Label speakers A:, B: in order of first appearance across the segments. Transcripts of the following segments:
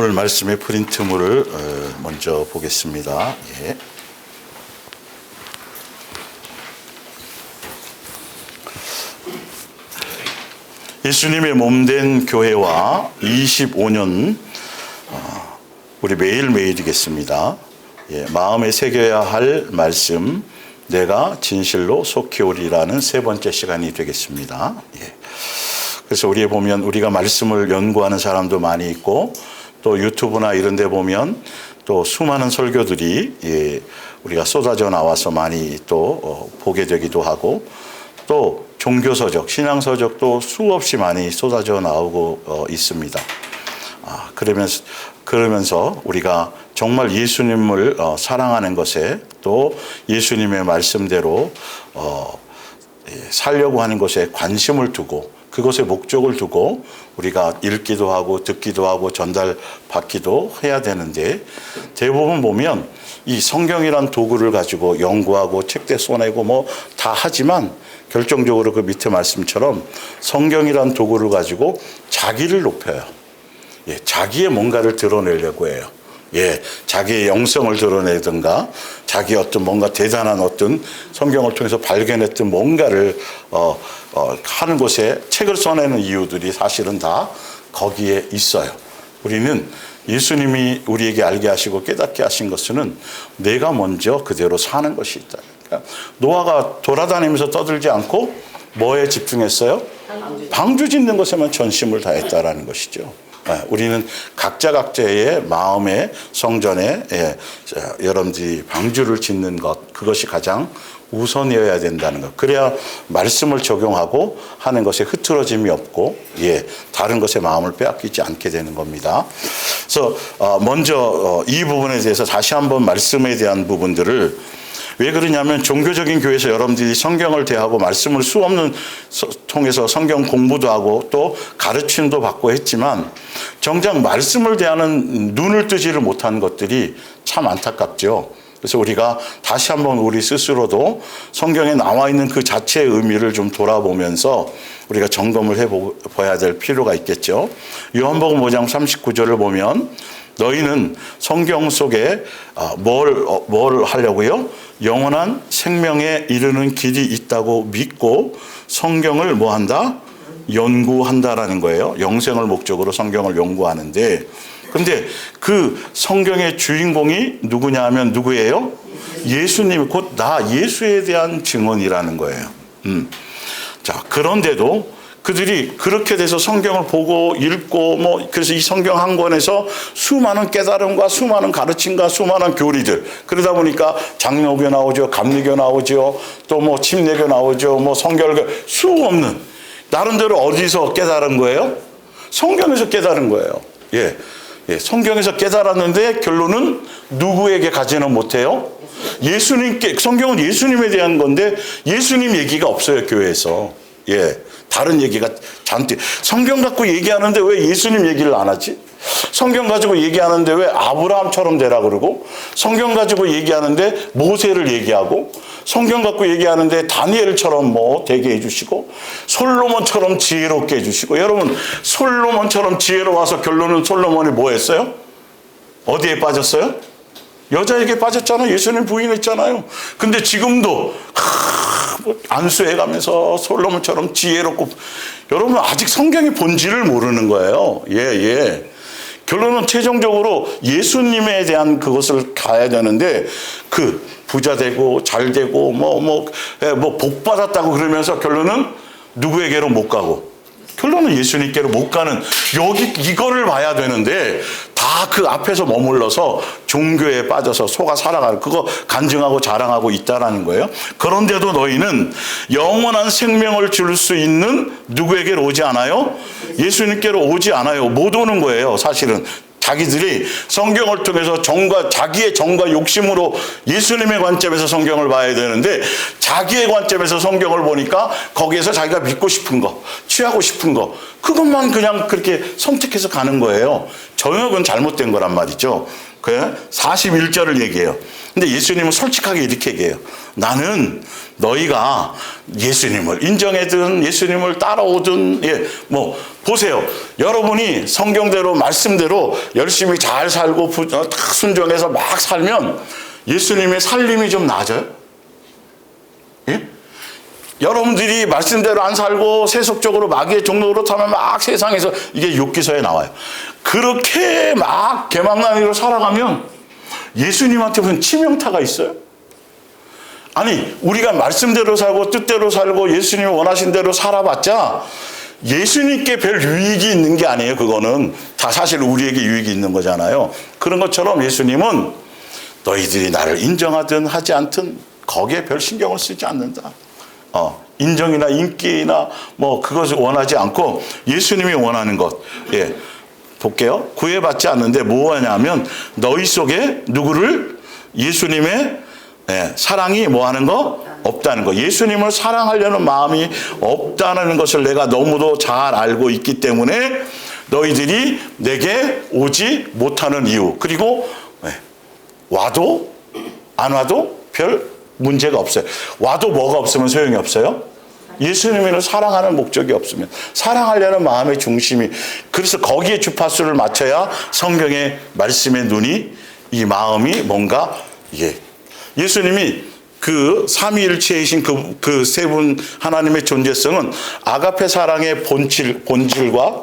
A: 오늘 말씀의 프린트물을 먼저 보겠습니다. 예. 예수님의 몸된 교회와 25년 우리 매일매일이겠습니다. 예, 마음에 새겨야 할 말씀, 내가 진실로 속히 오리라는 세 번째 시간이 되겠습니다. 예. 그래서 우리에 보면 우리가 말씀을 연구하는 사람도 많이 있고, 또 유튜브나 이런 데 보면 또 수많은 설교들이 우리가 쏟아져 나와서 많이 또 보게 되기도 하고, 또 종교서적, 신앙서적도 수없이 많이 쏟아져 나오고 있습니다. 그러면서 우리가 정말 예수님을 사랑하는 것에, 또 예수님의 말씀대로 살려고 하는 것에 관심을 두고, 그것에 목적을 두고 우리가 읽기도 하고 듣기도 하고 전달받기도 해야 되는데, 대부분 보면 이 성경이란 도구를 가지고 연구하고 책대 써내고 뭐 다 하지만, 결정적으로 그 밑에 말씀처럼 성경이란 도구를 가지고 자기를 높여요. 예, 자기의 뭔가를 드러내려고 해요. 예, 자기의 영성을 드러내든가, 자기 어떤 뭔가 대단한 어떤 성경을 통해서 발견했던 뭔가를 하는 곳에 책을 써내는 이유들이 사실은 다 거기에 있어요. 우리는 예수님이 우리에게 알게 하시고 깨닫게 하신 것은 내가 먼저 그대로 사는 것이 있다. 그러니까 노아가 돌아다니면서 떠들지 않고 뭐에 집중했어요? 방주 짓는 것에만 전심을 다했다라는 것이죠. 우리는 각자의 마음의 성전에 여러분들이 방주를 짓는 것, 그것이 가장 우선이어야 된다는 것. 그래야 말씀을 적용하고 하는 것에 흐트러짐이 없고, 다른 것에 마음을 빼앗기지 않게 되는 겁니다. 그래서 먼저 이 부분에 대해서 다시 한번 말씀에 대한 부분들을, 왜 그러냐면 종교적인 교회에서 여러분들이 성경을 대하고 말씀을 수없는 통해서 성경 공부도 하고 또 가르침도 받고 했지만, 정작 말씀을 대하는 눈을 뜨지를 못한 것들이 참 안타깝죠. 그래서 우리가 다시 한번 우리 스스로도 성경에 나와 있는 그 자체의 의미를 좀 돌아보면서 우리가 점검을 해봐야 될 필요가 있겠죠. 요한복음 5장 39절을 보면, 너희는 성경 속에 뭘 하려고요? 영원한 생명에 이르는 길이 있다고 믿고 성경을 뭐 한다? 연구한다라는 거예요. 영생을 목적으로 성경을 연구하는데, 근데 그 성경의 주인공이 누구냐 하면 누구예요? 예수님, 곧 나 예수에 대한 증언이라는 거예요. 자, 그런데도 그들이 그렇게 돼서 성경을 보고 읽고 그래서 이 성경 한 권에서 수많은 깨달음과 수많은 가르침과 수많은 교리들, 그러다 보니까 장로교 나오죠, 감리교 나오죠, 또 침례교 나오죠, 성결교, 수없는, 나름대로 어디서 깨달은 거예요? 성경에서 깨달은 거예요. 성경에서 깨달았는데 결론은 누구에게 가지는 못해요? 예수님께. 성경은 예수님에 대한 건데 예수님 얘기가 없어요, 교회에서. 다른 얘기가 잔뜩. 성경 갖고 얘기하는데 왜 예수님 얘기를 안 하지? 성경 가지고 얘기하는데 왜 아브라함처럼 되라 그러고, 성경 가지고 얘기하는데 모세를 얘기하고, 성경 갖고 얘기하는데 다니엘처럼 되게 해주시고, 솔로몬처럼 지혜롭게 해주시고. 여러분, 솔로몬처럼 지혜로워서 결론은 솔로몬이 뭐 했어요? 어디에 빠졌어요? 여자에게 빠졌잖아요. 예수님 부인했잖아요. 근데 지금도 안수해가면서 솔로몬처럼 지혜롭고. 여러분, 아직 성경의 본질을 모르는 거예요. 결론은 최종적으로 예수님에 대한 그것을 가야 되는데, 그 부자 되고 잘 되고 복 받았다고 그러면서 결론은 누구에게로 못 가고, 결론은 예수님께로 못 가는, 이거를 봐야 되는데 다 그 앞에서 머물러서 종교에 빠져서 속아 살아가는, 그거 간증하고 자랑하고 있다라는 거예요. 그런데도 너희는 영원한 생명을 줄 수 있는 누구에게로 오지 않아요? 예수님께로 오지 않아요. 못 오는 거예요, 사실은. 자기들이 성경을 통해서 자기의 정과 욕심으로 예수님의 관점에서 성경을 봐야 되는데, 자기의 관점에서 성경을 보니까 거기에서 자기가 믿고 싶은 거, 취하고 싶은 거, 그것만 그냥 그렇게 선택해서 가는 거예요. 정역은 잘못된 거란 말이죠. 그 41절을 얘기해요. 근데 예수님은 솔직하게 이렇게 얘기해요. 나는 너희가 예수님을 인정하든 예수님을 따라오든, 뭐 보세요. 여러분이 성경대로 말씀대로 열심히 잘 살고 순종해서 막 살면 예수님의 살림이 좀 나아져요? 예? 여러분들이 말씀대로 안 살고 세속적으로 마귀의 종로로 타면 막 세상에서 이게 욥기서에 나와요. 그렇게 막 개망나니로 살아가면 예수님한테 무슨 치명타가 있어요? 아니, 우리가 말씀대로 살고 뜻대로 살고 예수님이 원하신 대로 살아봤자 예수님께 별 유익이 있는 게 아니에요. 그거는 다 사실 우리에게 유익이 있는 거잖아요. 그런 것처럼 예수님은 너희들이 나를 인정하든 하지 않든 거기에 별 신경을 쓰지 않는다. 인정이나 인기나 뭐 그것을 원하지 않고 예수님이 원하는 것. 볼게요. 구애받지 않는데 뭐 하냐면 너희 속에 누구를? 예수님의 사랑이 뭐 하는 거? 없다는 거. 예수님을 사랑하려는 마음이 없다는 것을 내가 너무도 잘 알고 있기 때문에 너희들이 내게 오지 못하는 이유. 그리고 와도 안 와도 별 문제가 없어요. 와도 뭐가 없으면 소용이 없어요? 예수님을 사랑하는 목적이 없으면, 사랑하려는 마음의 중심이, 그래서 거기에 주파수를 맞춰야 성경의 말씀의 눈이, 이 마음이 뭔가, 예수님이 그 삼위일체이신 그 세 분 하나님의 존재성은 아가페 사랑의 본질과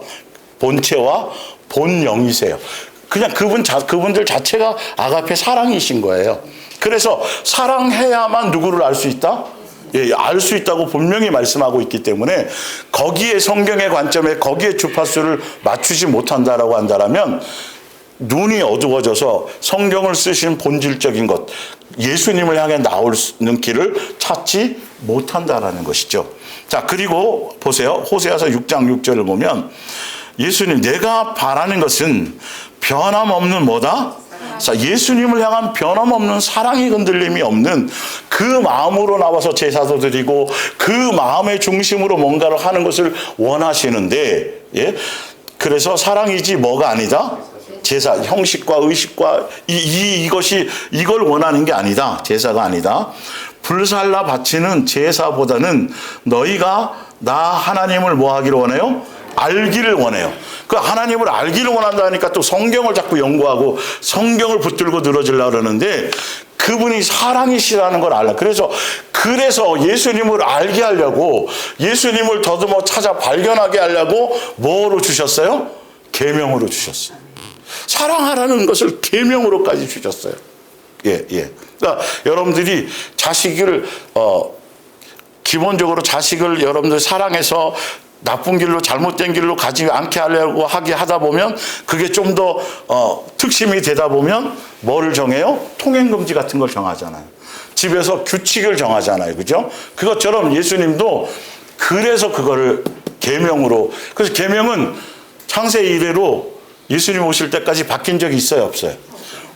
A: 본체와 본영이세요. 그냥 그분들 자체가 아가페 사랑이신 거예요. 그래서 사랑해야만 누구를 알 수 있다? 알 수 있다고 분명히 말씀하고 있기 때문에 거기에 성경의 관점에 거기에 주파수를 맞추지 못한다라고 한다면 눈이 어두워져서 성경을 쓰신 본질적인 것, 예수님을 향해 나오는 길을 찾지 못한다라는 것이죠. 자, 그리고 보세요. 호세아서 6장 6절을 보면 예수님, 내가 바라는 것은 변함없는 뭐다? 예수님을 향한 변함없는 사랑의 흔들림이 없는 그 마음으로 나와서 제사도 드리고 그 마음의 중심으로 뭔가를 하는 것을 원하시는데, 그래서 사랑이지 뭐가 아니다? 제사, 형식과 의식과 이걸 원하는 게 아니다. 제사가 아니다. 불살라 바치는 제사보다는 너희가 나 하나님을 뭐 하기를 원해요? 알기를 원해요. 그 하나님을 알기를 원한다니까 또 성경을 자꾸 연구하고 성경을 붙들고 늘어지려고 그러는데 그분이 사랑이시라는 걸 알라. 그래서 예수님을 알게 하려고, 예수님을 더듬어 찾아 발견하게 하려고 뭐로 주셨어요? 계명으로 주셨어요. 사랑하라는 것을 계명으로까지 주셨어요. 그러니까 여러분들이 자식을 기본적으로 자식을 여러분들 사랑해서 나쁜 길로 잘못된 길로 가지 않게 하려고 하다 보면 그게 좀 더 특심이 되다 보면 뭐를 정해요? 통행금지 같은 걸 정하잖아요. 집에서 규칙을 정하잖아요. 그죠? 그것처럼 예수님도 그래서 그거를 계명으로, 그래서 계명은 창세 이래로 예수님 오실 때까지 바뀐 적이 있어요? 없어요?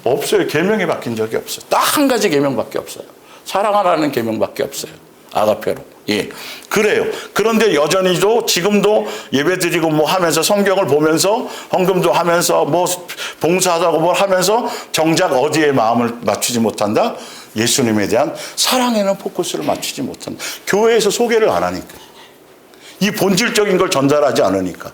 A: 없어요. 계명이 바뀐 적이 없어요. 딱 한 가지 계명밖에 없어요. 사랑하라는 계명밖에 없어요. 아가페로. 그래요. 그런데 여전히도 지금도 예배드리고 뭐 하면서 성경을 보면서 헌금도 하면서 뭐 봉사하다고 뭘 하면서 정작 어디에 마음을 맞추지 못한다? 예수님에 대한 사랑에는 포커스를 맞추지 못한다. 교회에서 소개를 안 하니까. 이 본질적인 걸 전달하지 않으니까.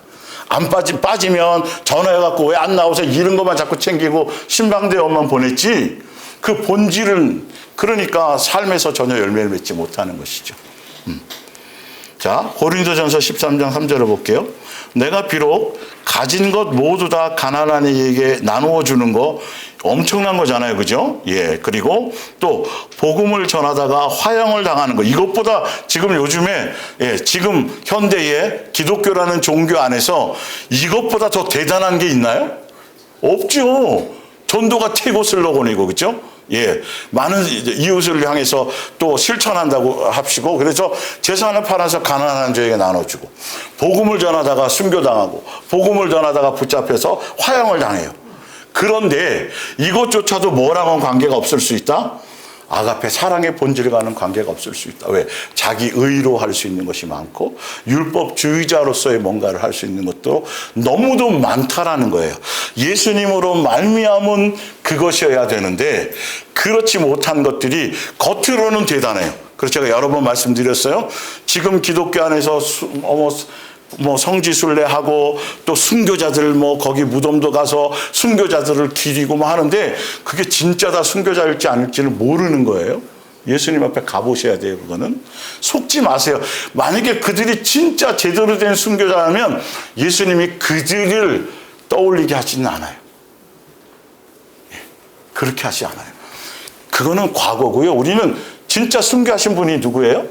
A: 안 빠지면 전화해갖고 왜 안 나오세요? 이런 것만 자꾸 챙기고 신방대원만 보냈지. 그 본질은 그러니까 삶에서 전혀 열매를 맺지 못하는 것이죠. 자, 고린도전서 13장 3절을 볼게요. 내가 비록 가진 것 모두 다 가난한 이에게 나누어 주는 거 엄청난 거잖아요. 그죠? 그리고 또 복음을 전하다가 화형을 당하는 거, 이것보다 지금 요즘에 지금 현대의 기독교라는 종교 안에서 이것보다 더 대단한 게 있나요? 없죠. 전도가 최고 슬로건이고, 그죠? 많은 이웃을 향해서 또 실천한다고 합시고, 그래서 재산을 팔아서 가난한 자에게 나눠주고, 복음을 전하다가 순교당하고, 복음을 전하다가 붙잡혀서 화형을 당해요. 그런데 이것조차도 뭐랑은 관계가 없을 수 있다? 아가페 사랑의 본질과는 관계가 없을 수 있다. 왜? 자기 의로 할 수 있는 것이 많고 율법주의자로서의 뭔가를 할 수 있는 것도 너무도 많다라는 거예요. 예수님으로 말미암은 그것이어야 되는데 그렇지 못한 것들이 겉으로는 대단해요. 그래서 제가 여러 번 말씀드렸어요. 지금 기독교 안에서 성지순례하고 또 순교자들 거기 무덤도 가서 순교자들을 기리고 하는데 그게 진짜 다 순교자일지 아닐지를 모르는 거예요. 예수님 앞에 가보셔야 돼요. 그거는 속지 마세요. 만약에 그들이 진짜 제대로 된 순교자라면 예수님이 그들을 떠올리게 하지는 않아요. 그렇게 하지 않아요. 그거는 과거고요. 우리는 진짜 순교하신 분이 누구예요?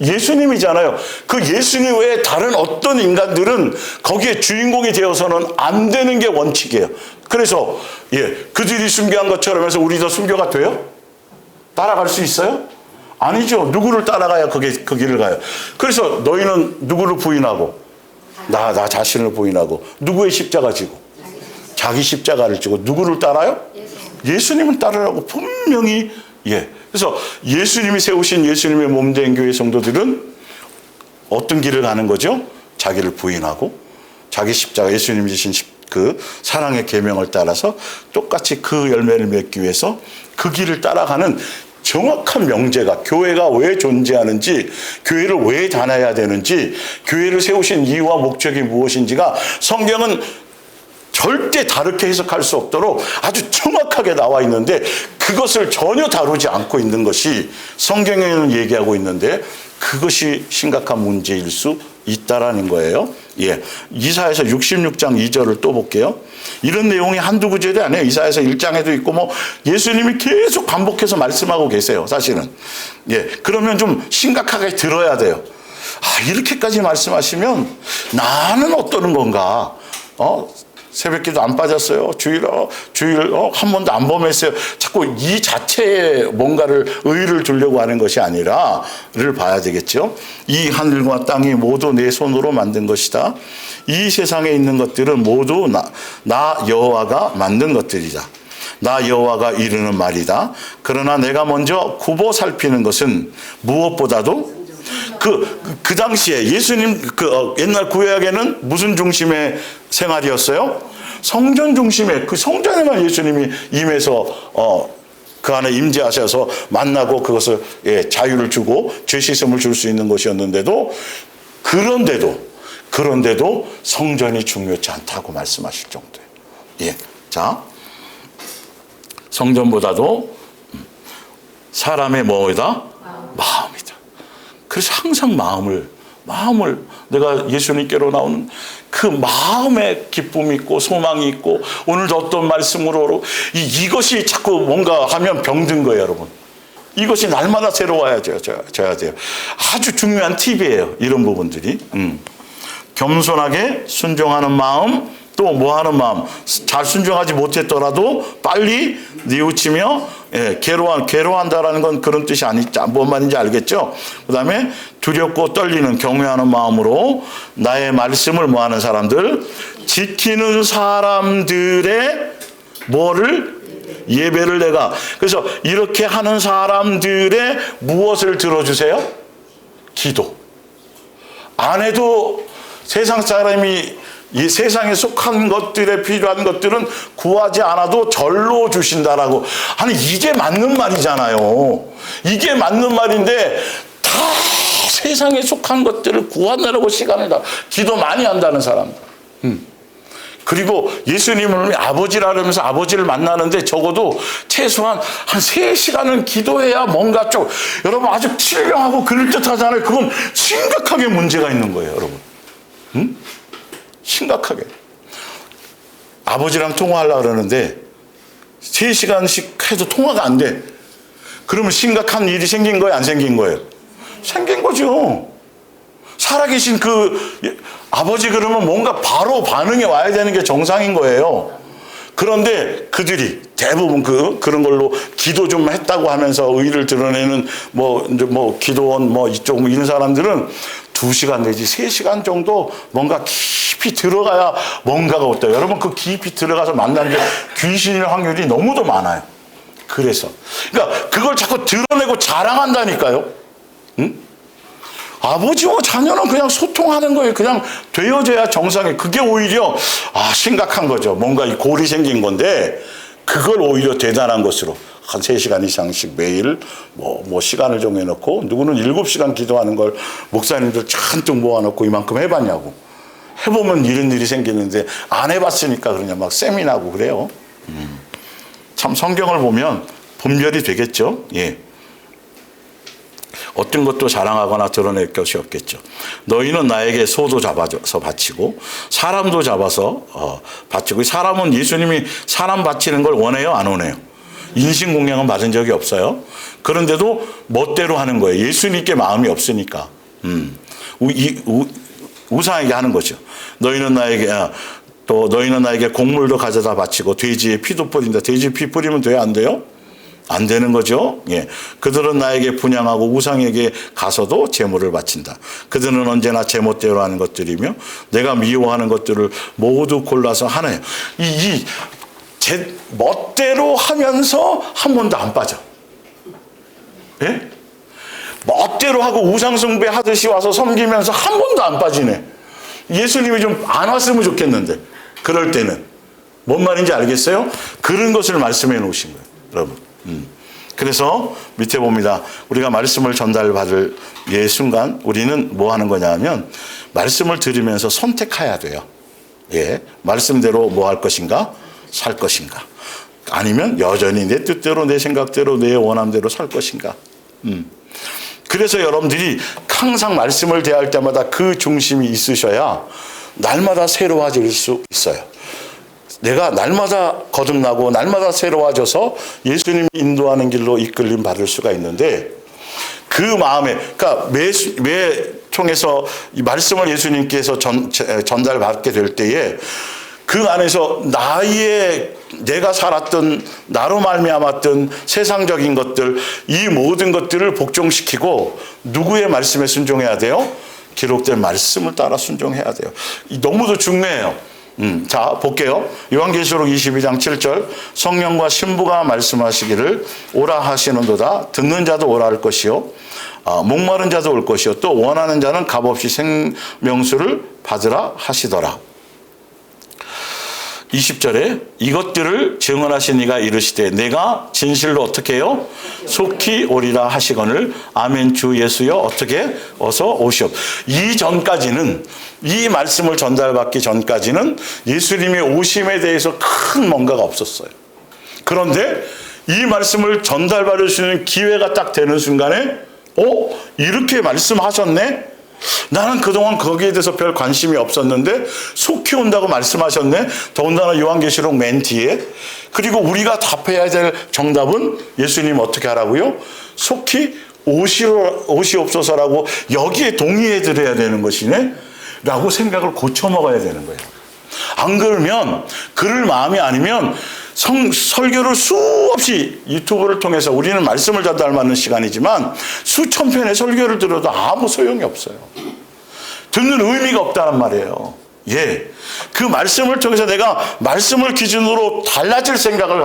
A: 예수님이잖아요. 그 예수님 외에 다른 어떤 인간들은 거기에 주인공이 되어서는 안 되는 게 원칙이에요. 그래서 그들이 순교한 것처럼 해서 우리도 순교가 돼요? 따라갈 수 있어요? 아니죠. 누구를 따라가야 그 길을 가요. 그래서 너희는 누구를 부인하고 나 자신을 부인하고 누구의 십자가 지고 자기 십자가를 지고 누구를 따라요? 예수님은 따르라고 분명히 그래서 예수님이 세우신 예수님의 몸된 교회 성도들은 어떤 길을 가는 거죠? 자기를 부인하고 자기 십자가 예수님이 주신 그 사랑의 계명을 따라서 똑같이 그 열매를 맺기 위해서 그 길을 따라가는 정확한 명제가 교회가 왜 존재하는지 교회를 왜 다녀야 되는지 교회를 세우신 이유와 목적이 무엇인지가 성경은 절대 다르게 해석할 수 없도록 아주 정확하게 나와 있는데 그것을 전혀 다루지 않고 있는 것이 성경에는 얘기하고 있는데 그것이 심각한 문제일 수 있다라는 거예요. 이사야서 66장 2절을 또 볼게요. 이런 내용이 한두 구절이 아니에요. 이사야서 1장에도 있고 예수님이 계속 반복해서 말씀하고 계세요. 사실은. 그러면 좀 심각하게 들어야 돼요. 이렇게까지 말씀하시면 나는 어떠는 건가? 새벽기도 안 빠졌어요. 주일 한 번도 안 범했어요. 자꾸 이 자체에 뭔가를 의의를 두려고 하는 것이 아니라를 봐야 되겠죠. 이 하늘과 땅이 모두 내 손으로 만든 것이다. 이 세상에 있는 것들은 모두 나 여호와가 만든 것들이다. 나 여호와가 이르는 말이다. 그러나 내가 먼저 굽어 살피는 것은 무엇보다도 그 당시에 예수님 옛날 구약에는 무슨 중심의 생활이었어요? 성전 중심의 그 성전에만 예수님이 임해서 그 안에 임재하셔서 만나고 그것을 자유를 주고 죄 씻음을 줄 수 있는 것이었는데도 그런데도 성전이 중요치 않다고 말씀하실 정도예요. 자, 성전보다도 사람의 뭐이다? 마음이다. 그래서 항상 마음을 내가 예수님께로 나오는 그 마음에 기쁨이 있고 소망이 있고 오늘도 어떤 말씀으로 이것이 자꾸 뭔가 하면 병든 거예요, 여러분. 이것이 날마다 새로워야 돼요. 아주 중요한 팁이에요. 이런 부분들이. 겸손하게 순종하는 마음, 또 뭐하는 마음. 잘 순종하지 못했더라도 빨리 뉘우치며 괴로워한다라는 건 그런 뜻이 뭔 말인지 알겠죠? 그 다음에 두렵고 떨리는 경외하는 마음으로 나의 말씀을 뭐하는 사람들? 지키는 사람들의 뭐를? 예배를 내가. 그래서 이렇게 하는 사람들의 무엇을 들어주세요? 기도. 안 해도 세상 사람이 이 세상에 속한 것들에 필요한 것들은 구하지 않아도 절로 주신다라고. 아니 이게 맞는 말이잖아요. 이게 맞는 말인데 다 세상에 속한 것들을 구하느라고 시간을 다 기도 많이 한다는 사람들. 그리고 예수님을 아버지라면서 아버지를 만나는데 적어도 최소한 한 3시간은 기도해야 뭔가 좀 여러분 아주 신령하고 그럴듯하잖아요. 그건 심각하게 문제가 있는 거예요, 여러분. 심각하게. 아버지랑 통화하려고 그러는데 3시간씩 해도 통화가 안 돼. 그러면 심각한 일이 생긴 거예요? 안 생긴 거예요? 생긴 거죠. 살아계신 그 아버지 그러면 뭔가 바로 반응이 와야 되는 게 정상인 거예요. 그런데 그들이 대부분 그런 걸로 기도 좀 했다고 하면서 의의를 드러내는 기도원 이쪽 이런 사람들은 2시간 내지 3시간 정도 뭔가 깊이 들어가야 뭔가가 없다. 여러분 그 깊이 들어가서 만나는 게 귀신일 확률이 너무도 많아요. 그래서. 그러니까 그걸 자꾸 드러내고 자랑한다니까요. 응? 아버지와 자녀는 그냥 소통하는 거예요. 그냥 되어져야 정상에. 그게 오히려 심각한 거죠. 뭔가 이 골이 생긴 건데 그걸 오히려 대단한 것으로 한 3시간 이상씩 매일 뭐 시간을 정해놓고 누구는 7시간 기도하는 걸 목사님들 잔뜩 모아놓고 이만큼 해봤냐고. 해보면 이런 일이 생기는데 안 해봤으니까 그러냐 막 세미나고 그래요. 참 성경을 보면 분별이 되겠죠. 예. 어떤 것도 자랑하거나 드러낼 것이 없겠죠. 너희는 나에게 소도 잡아서 바치고 사람도 잡아서 바치고, 사람은 예수님이 사람 바치는 걸 원해요, 안 원해요? 인신공양은 받은 적이 없어요. 그런데도 멋대로 하는 거예요. 예수님께 마음이 없으니까. 우상에게 하는 거죠. 너희는 나에게 곡물도 가져다 바치고 돼지의 피도 뿌린다. 돼지 피 뿌리면 돼요, 안 돼요? 안 되는 거죠. 예. 그들은 나에게 분향하고 우상에게 가서도 제물을 바친다. 그들은 언제나 제 멋대로 하는 것들이며 내가 미워하는 것들을 모두 골라서 하네요. 제 멋대로 하면서 한 번도 안 빠져. 예? 멋대로 하고 우상숭배 하듯이 와서 섬기면서 한 번도 안 빠지네. 예수님이 좀 안 왔으면 좋겠는데. 그럴 때는 뭔 말인지 알겠어요? 그런 것을 말씀해 놓으신 거예요, 여러분. 그래서 밑에 봅니다. 우리가 말씀을 전달받을 예 순간 우리는 뭐 하는 거냐 하면 말씀을 들으면서 선택해야 돼요. 예, 말씀대로 뭐 할 것인가? 살 것인가? 아니면 여전히 내 뜻대로, 내 생각대로, 내 원함대로 살 것인가? 그래서 여러분들이 항상 말씀을 대할 때마다 그 중심이 있으셔야 날마다 새로워질 수 있어요. 내가 날마다 거듭나고 날마다 새로워져서 예수님이 인도하는 길로 이끌림 받을 수가 있는데, 그 마음에, 그러니까 매 통해서 이 말씀을 예수님께서 전달받게 될 때에 그 안에서 내가 살았던, 나로 말미암았던 세상적인 것들, 이 모든 것들을 복종시키고 누구의 말씀에 순종해야 돼요? 기록된 말씀을 따라 순종해야 돼요. 너무도 중요해요. 자, 볼게요. 요한계시록 22장 7절. 성령과 신부가 말씀하시기를 오라 하시는도다. 듣는 자도 오라 할 것이요, 목마른 자도 올 것이요, 또 원하는 자는 값없이 생명수를 받으라 하시더라. 20절에 이것들을 증언하신 이가 이르시되 내가 진실로 어떻게 해요? 속히 오리라 하시거늘 아멘. 주 예수여 어떻게 어서 오시옵. 이전까지는, 이 말씀을 전달받기 전까지는 예수님의 오심에 대해서 큰 뭔가가 없었어요. 그런데 이 말씀을 전달받을 수 있는 기회가 딱 되는 순간에 이렇게 말씀하셨네? 나는 그동안 거기에 대해서 별 관심이 없었는데 속히 온다고 말씀하셨네. 더군다나 요한계시록 맨 뒤에. 그리고 우리가 답해야 될 정답은 예수님 어떻게 하라고요? 속히 오시옵소서라고 여기에 동의해 드려야 되는 것이네 라고 생각을 고쳐 먹어야 되는 거예요. 안 그러면, 그럴 마음이 아니면 설교를 수없이 유튜브를 통해서, 우리는 말씀을 전달받는 시간이지만 수천 편의 설교를 들어도 아무 소용이 없어요. 듣는 의미가 없다는 말이에요. 예, 그 말씀을 통해서 내가 말씀을 기준으로 달라질 생각을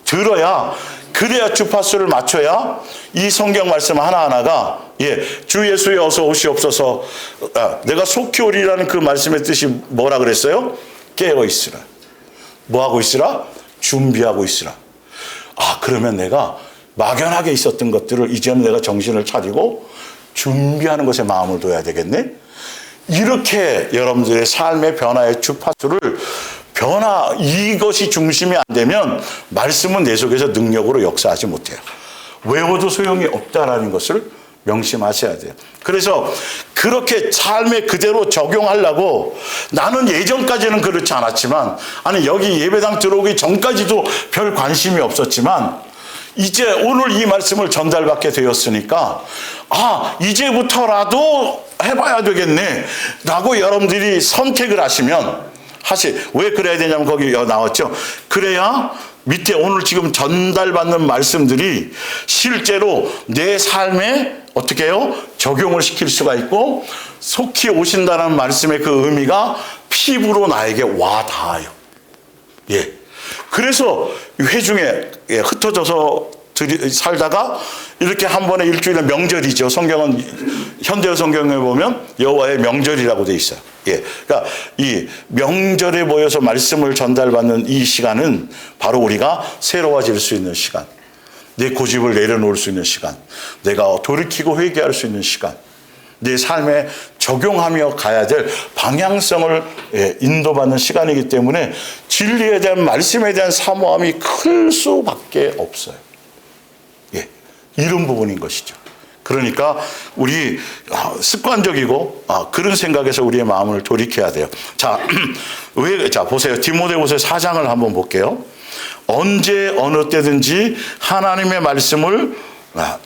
A: 들어야, 그래야 주파수를 맞춰야 이 성경 말씀 하나하나가 주 예수여 어서 오시옵소서, 내가 속히 오리라는 그 말씀의 뜻이 뭐라 그랬어요? 깨어 있으라. 뭐 하고 있으라? 준비하고 있으라. 그러면 내가 막연하게 있었던 것들을 이제는 내가 정신을 차리고 준비하는 것에 마음을 둬야 되겠네. 이렇게 여러분들의 삶의 변화의 주파수를, 이것이 중심이 안 되면 말씀은 내 속에서 능력으로 역사하지 못해요. 외워도 소용이 없다라는 것을 명심하셔야 돼요. 그래서 그렇게 삶에 그대로 적용하려고, 나는 예전까지는 그렇지 않았지만, 여기 예배당 들어오기 전까지도 별 관심이 없었지만, 이제 오늘 이 말씀을 전달받게 되었으니까 이제부터라도 해봐야 되겠네 라고 여러분들이 선택을 하시면, 왜 그래야 되냐면 거기 나왔죠. 그래야 밑에 오늘 지금 전달받는 말씀들이 실제로 내 삶에 어떻게 해요? 적용을 시킬 수가 있고, 속히 오신다는 말씀의 그 의미가 피부로 나에게 와 닿아요. 예. 그래서 회중에 흩어져서 살다가 이렇게 한 번에 일주일에 명절이죠. 성경은 현대 성경에 보면 여호와의 명절이라고 돼 있어요. 예, 그러니까 이 명절에 모여서 말씀을 전달받는 이 시간은 바로 우리가 새로워질 수 있는 시간, 내 고집을 내려놓을 수 있는 시간, 내가 돌이키고 회개할 수 있는 시간, 내 삶에 적용하며 가야 될 방향성을 인도받는 시간이기 때문에 진리에 대한 말씀에 대한 사모함이 클 수밖에 없어요. 예, 이런 부분인 것이죠. 그러니까 우리 습관적이고 그런 생각에서 우리의 마음을 돌이켜야 돼요. 자, 보세요. 디모데후서 4장을 한번 볼게요. 언제 어느 때든지 하나님의 말씀을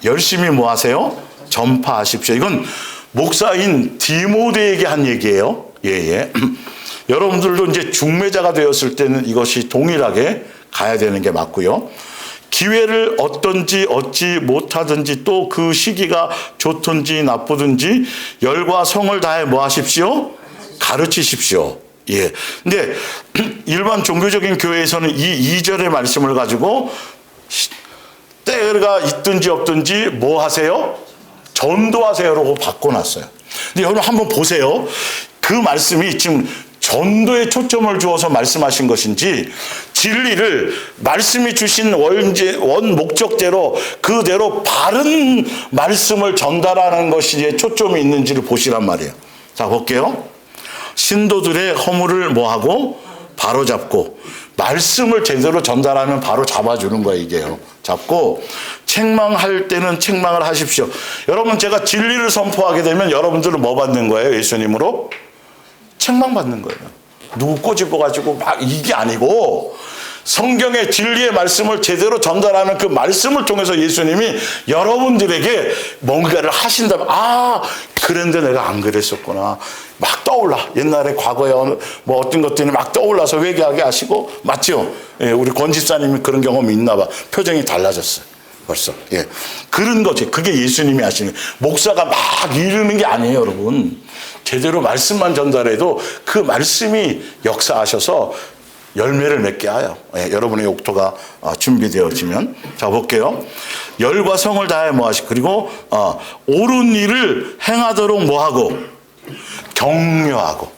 A: 열심히 뭐 하세요? 전파하십시오. 이건 목사인 디모데에게 한 얘기예요. 예. 여러분들도 이제 중매자가 되었을 때는 이것이 동일하게 가야 되는 게 맞고요. 기회를 어떤지 얻지 못하든지 또 그 시기가 좋든지 나쁘든지 열과 성을 다해 뭐 하십시오? 가르치십시오. 예. 근데 일반 종교적인 교회에서는 이 2절의 말씀을 가지고 때가 있든지 없든지 뭐 하세요? 전도하세요라고 바꿔놨어요. 근데 여러분 한번 보세요. 그 말씀이 지금 전도에 초점을 주어서 말씀하신 것인지 진리를 말씀이 주신 원 목적대로 그대로 바른 말씀을 전달하는 것이 초점이 있는지를 보시란 말이에요. 자, 볼게요. 신도들의 허물을 뭐하고? 바로잡고 말씀을 제대로 전달하면 바로 잡아주는 거예요. 이게요. 잡고 책망할 때는 책망을 하십시오. 여러분, 제가 진리를 선포하게 되면 여러분들은 뭐 받는 거예요? 예수님으로? 책망받는 거예요. 누구 꼬집어 가지고 막 이게 아니고 성경의 진리의 말씀을 제대로 전달하는 그 말씀을 통해서 예수님이 여러분들에게 뭔가를 하신다면 그런데 내가 안 그랬었구나. 막 떠올라. 옛날에 과거에 뭐 어떤 것들이 막 떠올라서 회개하게 하시고 맞죠? 예, 우리 권 집사님이 그런 경험이 있나 봐. 표정이 달라졌어요. 벌써. 예. 그런 거지. 그게 예수님이 하시는 거예요. 목사가 막 이르는 게 아니에요, 여러분. 제대로 말씀만 전달해도 그 말씀이 역사하셔서 열매를 맺게 하여 여러분의 옥토가 준비되어지면 자 볼게요. 열과 성을 다해 뭐하시 그리고 옳은 일을 행하도록 뭐하고 격려하고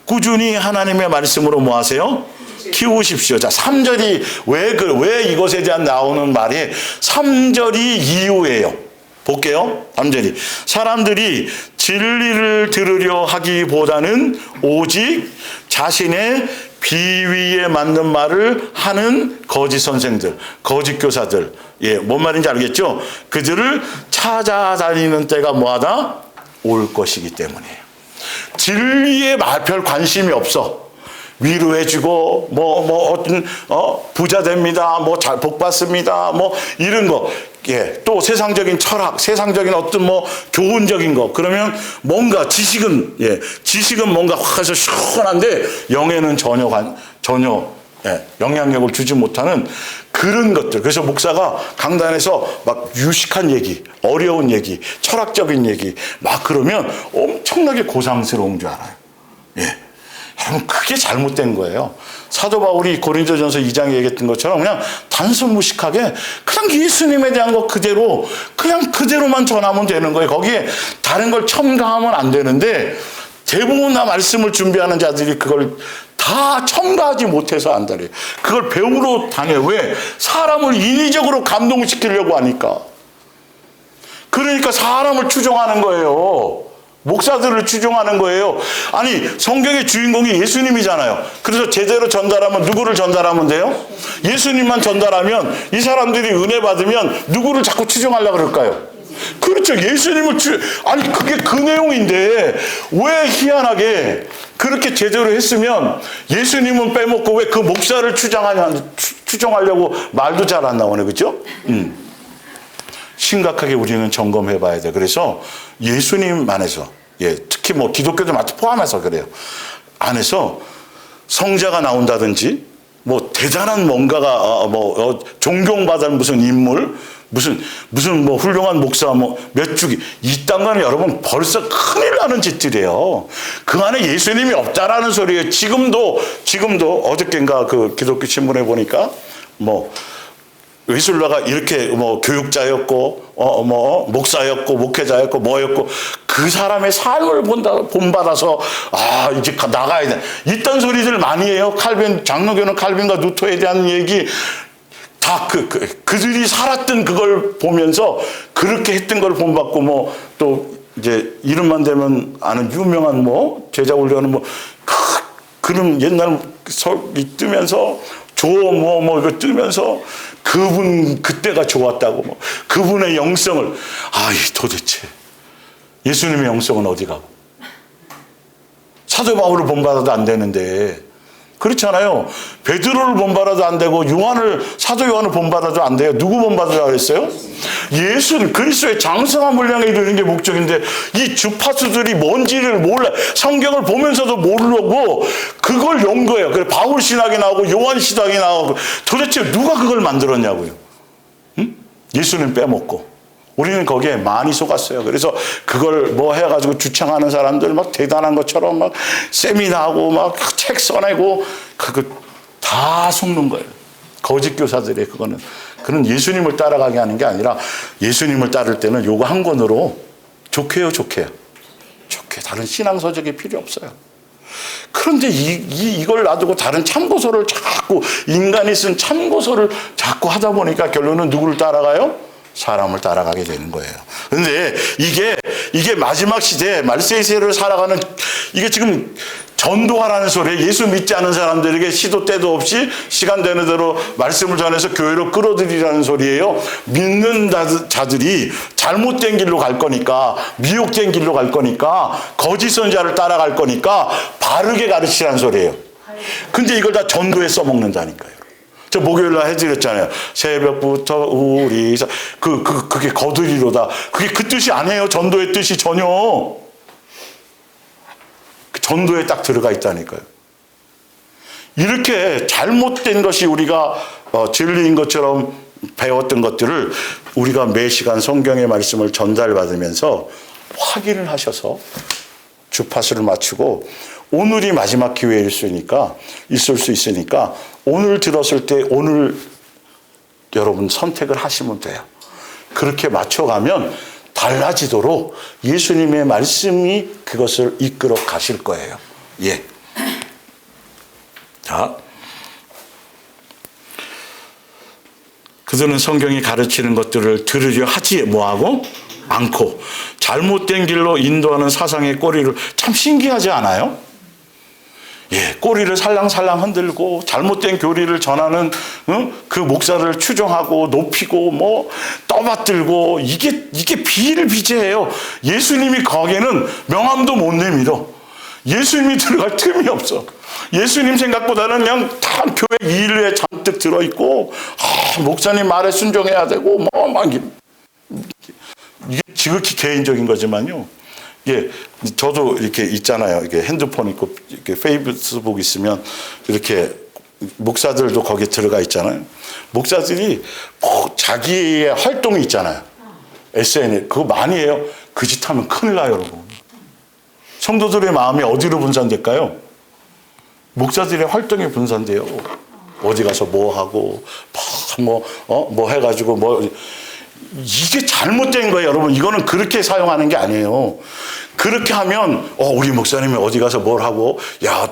A: 꾸준히 하나님의 말씀으로 뭐하세요? 키우십시오. 자 3절이 왜 이것에 대한 나오는 말이 3절이 이유예요. 볼게요. 3절이 사람들이 진리를 들으려 하기보다는 오직 자신의 비위에 맞는 말을 하는 거짓 선생들, 거짓 교사들, 뭔 말인지 알겠죠? 그들을 찾아다니는 때가 뭐하다? 올 것이기 때문이에요. 진리에 별 관심이 없어. 위로해주고 어떤 부자 됩니다, 잘 복 받습니다, 이런 거. 또 세상적인 철학, 세상적인 어떤 교훈적인 거. 그러면 뭔가 지식은 뭔가 확 해서 시원한데 영에는 전혀 영향력을 주지 못하는 그런 것들. 그래서 목사가 강단에서 막 유식한 얘기, 어려운 얘기, 철학적인 얘기 막 그러면 엄청나게 고상스러운 줄 알아요. 여러분, 그게 잘못된 거예요. 사도 바울이 고린도전서 2장에 얘기했던 것처럼 그냥 단순무식하게 그냥 예수님에 대한 거 그대로만 전하면 되는 거예요. 거기에 다른 걸 첨가하면 안 되는데 대부분 다 말씀을 준비하는 자들이 그걸 다 첨가하지 못해서 안달해요. 그걸 배우러 다녀요. 왜? 사람을 인위적으로 감동시키려고 하니까. 그러니까 사람을 추종하는 거예요. 목사들을 추종하는 거예요. 아니, 성경의 주인공이 예수님이잖아요. 그래서 제대로 전달하면 누구를 전달하면 돼요? 예수님만 전달하면 이 사람들이 은혜 받으면 누구를 자꾸 추종하려고 그럴까요? 그렇죠. 예수님을 아니 그게 그 내용인데 왜 희한하게 그렇게 제대로 했으면 예수님은 빼먹고 왜 그 목사를 추종하려고 말도 잘 안 나오네. 그렇죠? 심각하게 우리는 점검해 봐야 돼. 그래서 예수님 안에서, 특히 기독교도 포함해서 그래요. 안에서 성자가 나온다든지, 대단한 뭔가가, 존경받을 무슨 인물, 무슨 뭐 훌륭한 목사 뭐 몇 주기 이딴 거는 여러분 벌써 큰일 나는 짓들이에요. 그 안에 예수님이 없다라는 소리예요. 지금도 어저께인가 그 기독교 신문에 보니까 뭐 웨슬러가 이렇게 뭐 교육자였고 뭐 목사였고 목회자였고 뭐였고 그 사람의 삶을 본받아서 이제 나가야 돼. 이딴 소리들 많이 해요. 장로교는 칼빈과 루터에 대한 얘기 다 그들이 살았던 그걸 보면서 그렇게 했던 걸 본받고 뭐 또 이제 이름만 되면 아는 유명한 뭐 제자 훈련은 뭐 그런 옛날 설이 뜨면서 이거 뜨면서 그분 그때가 좋았다고 뭐 그분의 영성을 도대체 예수님의 영성은 어디 가고 사도 바울을 본받아도 안 되는데 그렇잖아요. 베드로를 본받아도 안 되고 사도 요한을 본받아도 안 돼요. 누구 본받으라고 그랬어요? 예수는 그리스도의 장성한 분량에 이르는 게 목적인데 이 주파수들이 뭔지를 몰라. 성경을 보면서도 모르고 그걸 연구해요. 그래 바울 신학이 나오고 요한 신학이 나오고 도대체 누가 그걸 만들었냐고요. 응? 예수는 빼먹고. 우리는 거기에 많이 속았어요. 그래서 그걸 뭐 해가지고 주창하는 사람들 막 대단한 것처럼 막 세미나하고 막 책 써내고 그거 다 속는 거예요. 거짓 교사들의 그는 예수님을 따라가게 하는 게 아니라 예수님을 따를 때는 요거 한 권으로 좋게 다른 신앙서적이 필요 없어요. 그런데 이걸 놔두고 다른 참고서를 자꾸 인간이 쓴 참고서를 자꾸 하다 보니까 결론은 누구를 따라가요? 사람을 따라가게 되는 거예요. 그런데 이게 마지막 시대 말세의 세를 살아가는 이게 지금 전도하라는 소리에 예수 믿지 않은 사람들에게 시도 때도 없이 시간 되는 대로 말씀을 전해서 교회로 끌어들이라는 소리예요. 믿는 자들이 잘못된 길로 갈 거니까 미혹된 길로 갈 거니까 거짓 선자를 따라갈 거니까 바르게 가르치라는 소리예요. 근데 이걸 다 전도에 써먹는다니까요. 저 목요일날 해드렸잖아요. 새벽부터 우리 그게 거두리로다. 그게 그 뜻이 아니에요. 전도의 뜻이 전혀. 전도에 딱 들어가 있다니까요. 이렇게 잘못된 것이 우리가 진리인 것처럼 배웠던 것들을 우리가 매 시간 성경의 말씀을 전달받으면서 확인을 하셔서 주파수를 맞추고 오늘이 마지막 기회일 있을 수 있으니까 오늘 들었을 때 오늘 여러분 선택을 하시면 돼요. 그렇게 맞춰가면 달라지도록 예수님의 말씀이 그것을 이끌어 가실 거예요. 예. 자. 그들은 성경이 가르치는 것들을 들으려 하지 뭐하고? 않고 잘못된 길로 인도하는 사상의 꼬리를 참 신기하지 않아요? 예, 꼬리를 살랑살랑 흔들고 잘못된 교리를 전하는 그 목사를 추종하고 높이고 뭐 떠받들고 이게 비일비재해요. 예수님이 거기에는 명함도 못 내밀어. 예수님이 들어갈 틈이 없어. 예수님 생각보다는 그냥 다 교회 일에 잔뜩 들어있고 목사님 말에 순종해야 되고 뭐 막 이게 지극히 개인적인 거지만요. 예, 저도 이렇게 있잖아요. 이게 핸드폰 있고 이렇게 페이스북 있으면 이렇게 목사들도 거기에 들어가 있잖아요. 목사들이 자기의 활동이 있잖아요. SNS 그거 많이 해요. 그 짓 하면 큰일 나요, 여러분. 성도들의 마음이 어디로 분산될까요? 목사들의 활동이 분산돼요. 어디 가서 뭐 하고 뭐 해가지고 이게 잘못된 거예요, 여러분. 이거는 그렇게 사용하는 게 아니에요. 그렇게 하면 우리 목사님이 어디 가서 뭘 하고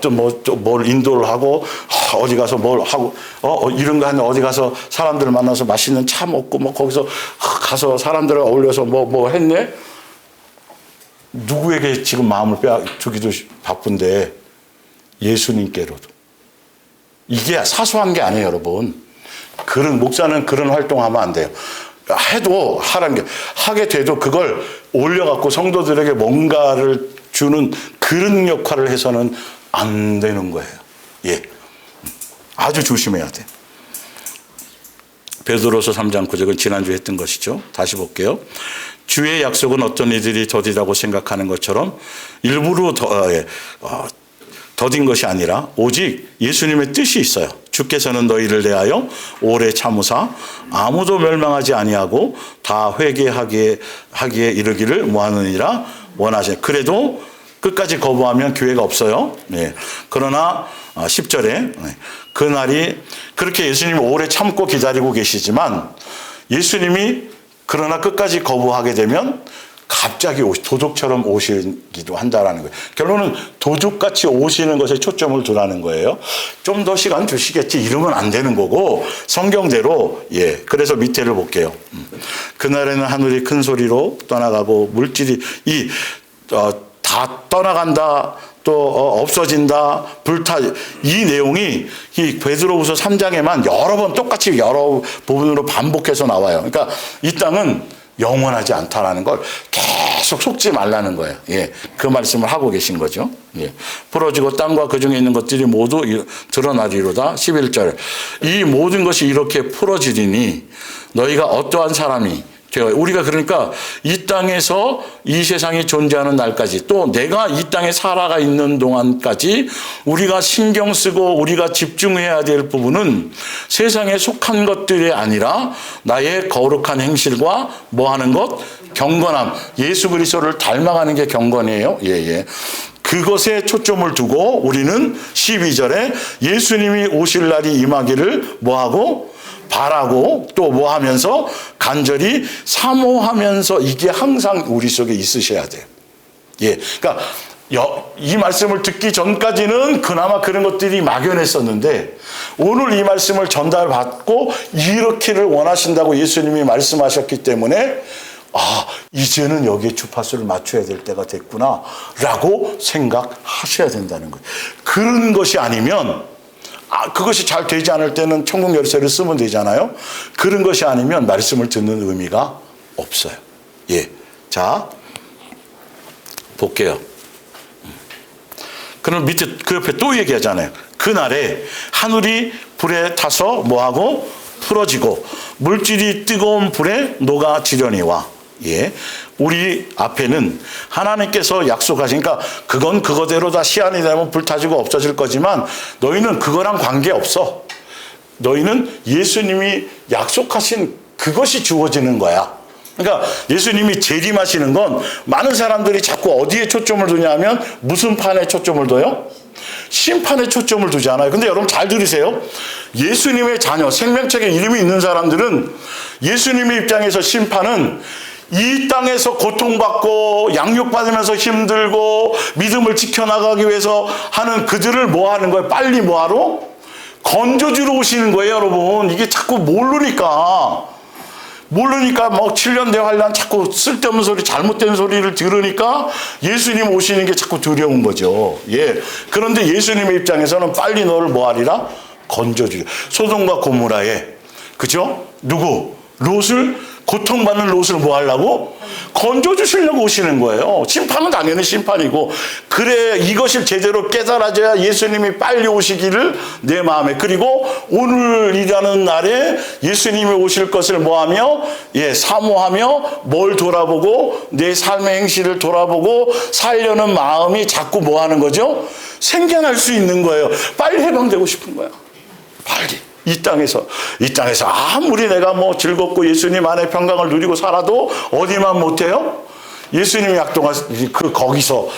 A: 또 뭘 인도를 하고 어디 가서 뭘 하고 이런 거 하면 어디 가서 사람들 만나서 맛있는 차 먹고 거기서 가서 사람들과 어울려서 뭐 했네. 누구에게 지금 마음을 빼주기도 바쁜데 예수님께로도. 이게 사소한 게 아니에요, 여러분. 그런 목사는 그런 활동하면 안 돼요. 해도 하게 돼도 그걸 올려갖고 성도들에게 뭔가를 주는 그런 역할을 해서는 안 되는 거예요. 예. 아주 조심해야 돼. 베드로서 3장 9절은 지난주에 했던 것이죠. 다시 볼게요. 주의 약속은 어떤 이들이 더디다고 생각하는 것처럼 일부러 더딘 것이 아니라 오직 예수님의 뜻이 있어요. 주께서는 너희를 대하여 오래 참으사 아무도 멸망하지 아니하고 다 회개하기에 이르기를 뭐하느니라 원하시. 그래도 끝까지 거부하면 기회가 없어요. 네. 그러나 10절에 그날이 그렇게 예수님이 오래 참고 기다리고 계시지만 예수님이 그러나 끝까지 거부하게 되면 갑자기 도둑처럼 오시기도 한다라는 거예요. 결론은 도둑같이 오시는 것에 초점을 두라는 거예요. 좀 더 시간 주시겠지 이러면 안 되는 거고 성경대로 그래서 밑에를 볼게요. 그날에는 하늘이 큰 소리로 떠나가고 물질이 다 떠나간다 또 없어진다 불타 이 내용이 이 베드로후서 3장에만 여러 번 똑같이 여러 부분으로 반복해서 나와요. 그러니까 이 땅은 영원하지 않다라는 걸 계속 속지 말라는 거예요. 그 말씀을 하고 계신 거죠. 풀어지고 땅과 그 중에 있는 것들이 모두 드러나리로다. 11절 이 모든 것이 이렇게 풀어지리니 너희가 어떠한 사람이 우리가 그러니까 이 땅에서 이 세상이 존재하는 날까지 또 내가 이 땅에 살아가 있는 동안까지 우리가 신경 쓰고 우리가 집중해야 될 부분은 세상에 속한 것들이 아니라 나의 거룩한 행실과 뭐 하는 것? 경건함. 예수 그리스도를 닮아가는 게 경건이에요. 그것에 초점을 두고 우리는 12절에 예수님이 오실 날이 임하기를 뭐하고? 바라고 또 뭐 하면서 간절히 사모하면서 이게 항상 우리 속에 있으셔야 돼요. 그러니까 이 말씀을 듣기 전까지는 그나마 그런 것들이 막연했었는데 오늘 이 말씀을 전달받고 이렇기를 원하신다고 예수님이 말씀하셨기 때문에 이제는 여기에 주파수를 맞춰야 될 때가 됐구나 라고 생각하셔야 된다는 거예요. 그런 것이 아니면 그것이 잘 되지 않을 때는 천국 열쇠를 쓰면 되잖아요. 그런 것이 아니면 말씀을 듣는 의미가 없어요. 자, 볼게요. 그럼 밑에 그 옆에 또 얘기하잖아요. 그날에 하늘이 불에 타서 뭐하고 풀어지고 물질이 뜨거운 불에 녹아지려니와. 우리 앞에는 하나님께서 약속하시니까 그건 그거대로 다 시한이 되면 불타지고 없어질 거지만 너희는 그거랑 관계없어. 너희는 예수님이 약속하신 그것이 주어지는 거야. 그러니까 예수님이 재림하시는 건 많은 사람들이 자꾸 어디에 초점을 두냐면 무슨 판에 초점을 둬요? 심판에 초점을 두잖아요. 근데 여러분 잘 들으세요. 예수님의 자녀, 생명책에 이름이 있는 사람들은 예수님의 입장에서 심판은 이 땅에서 고통받고 양육받으면서 힘들고 믿음을 지켜나가기 위해서 하는 그들을 뭐 하는 거예요? 빨리 뭐 하러? 건져주러 오시는 거예요, 여러분. 이게 자꾸 모르니까 뭐 7년 대환란 자꾸 쓸데없는 소리 잘못된 소리를 들으니까 예수님 오시는 게 자꾸 두려운 거죠. 그런데 예수님의 입장에서는 빨리 너를 뭐 하리라? 건져주려. 소돔과 고모라에 그죠? 누구? 롯을 고통받는 롯을 뭐 하려고? 건져주시려고 오시는 거예요. 심판은 당연히 심판이고 그래 이것을 제대로 깨달아져야 예수님이 빨리 오시기를 내 마음에 그리고 오늘이라는 날에 예수님이 오실 것을 뭐하며? 사모하며 뭘 돌아보고 내 삶의 행실을 돌아보고 살려는 마음이 자꾸 뭐 하는 거죠? 생겨날 수 있는 거예요. 빨리 해방되고 싶은 거야. 빨리. 이 땅에서 아무리 내가 뭐 즐겁고 예수님 안에 평강을 누리고 살아도 어디만 못해요? 예수님이 약동하신 거기서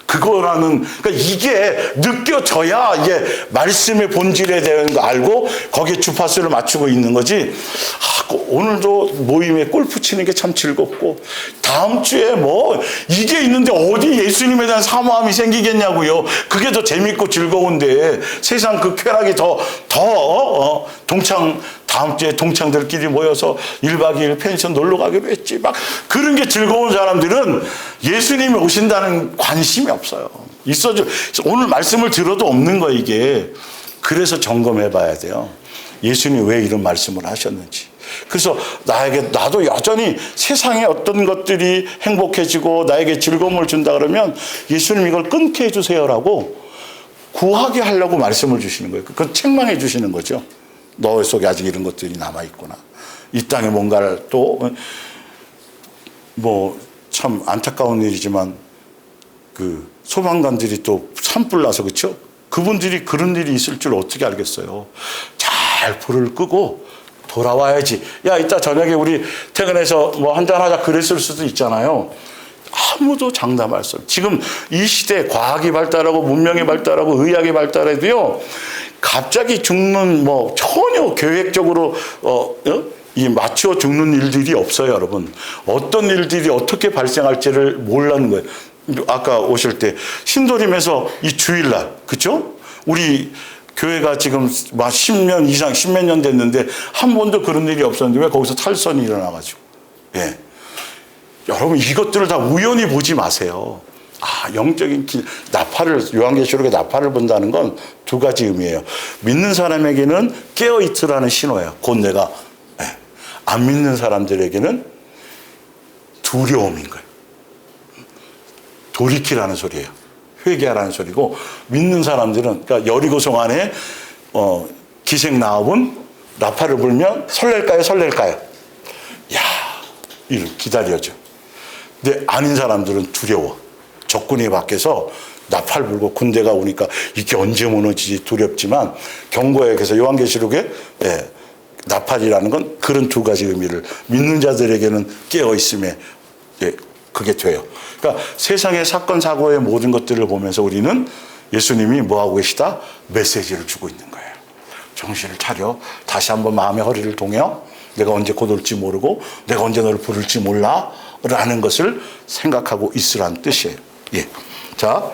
A: 그거라는 그러니까 이게 느껴져야 이게 말씀의 본질에 대한 거 알고 거기에 주파수를 맞추고 있는 거지. 오늘도 모임에 골프 치는 게 참 즐겁고 다음 주에 뭐 이게 있는데 어디 예수님에 대한 사모함이 생기겠냐고요. 그게 더 재밌고 즐거운데 세상 그 쾌락이 더 다음 주에 동창들끼리 모여서 1박 2일 펜션 놀러 가기로 했지. 막 그런 게 즐거운 사람들은 예수님이 오신다는 관심이 없어요. 오늘 말씀을 들어도 없는 거 이게. 그래서 점검해 봐야 돼요. 예수님이 왜 이런 말씀을 하셨는지. 그래서 나도 여전히 세상에 어떤 것들이 행복해지고 나에게 즐거움을 준다 그러면 예수님 이걸 끊게 해주세요라고 구하게 하려고 말씀을 주시는 거예요. 그건 책망해 주시는 거죠. 너 속에 아직 이런 것들이 남아있구나. 이 땅에 뭔가를 또 뭐 참 안타까운 일이지만 그 소방관들이 또 산불 나서 그렇죠? 그분들이 그런 일이 있을 줄 어떻게 알겠어요? 잘 불을 끄고 돌아와야지. 야, 이따 저녁에 우리 퇴근해서 뭐 한잔하자 그랬을 수도 있잖아요. 아무도 장담할 수 없어요. 지금 이 시대에 과학이 발달하고 문명이 발달하고 의학이 발달해도요, 갑자기 죽는 뭐 전혀 계획적으로 이 맞춰 죽는 일들이 없어요, 여러분. 어떤 일들이 어떻게 발생할지를 몰라는 거예요. 아까 오실 때 신도림에서 이 주일날, 그렇죠? 우리 교회가 지금 막 10년 이상, 10몇 년 됐는데 한 번도 그런 일이 없었는데 왜 거기서 탈선이 일어나가지고. 예. 여러분, 이것들을 다 우연히 보지 마세요. 영적인 길, 나팔을, 요한계시록에 나팔을 본다는 건 두 가지 의미예요. 믿는 사람에게는 깨어있으라는 신호예요. 곧 내가. 예. 안 믿는 사람들에게는 두려움인 거예요. 돌이키라는 소리예요. 회개하라는 소리고, 믿는 사람들은, 그러니까 여리고성 안에 기생 나업은 나팔을 불면 설렐까요? 야, 이를 기다려줘. 근데 아닌 사람들은 두려워. 적군이 밖에서 나팔 불고 군대가 오니까 이게 언제 무너지지 두렵지만, 경고에서 요한계시록에 나팔이라는 건 그런 두 가지 의미를, 믿는 자들에게는 깨어 있음에 그게 돼요. 그러니까 세상의 사건 사고의 모든 것들을 보면서 우리는 예수님이 뭐하고 계시다? 메시지를 주고 있는 거예요. 정신을 차려. 다시 한번 마음의 허리를 동여. 내가 언제 곧 올지 모르고 내가 언제 너를 부를지 몰라 라는 것을 생각하고 있으라는 뜻이에요. 예. 자,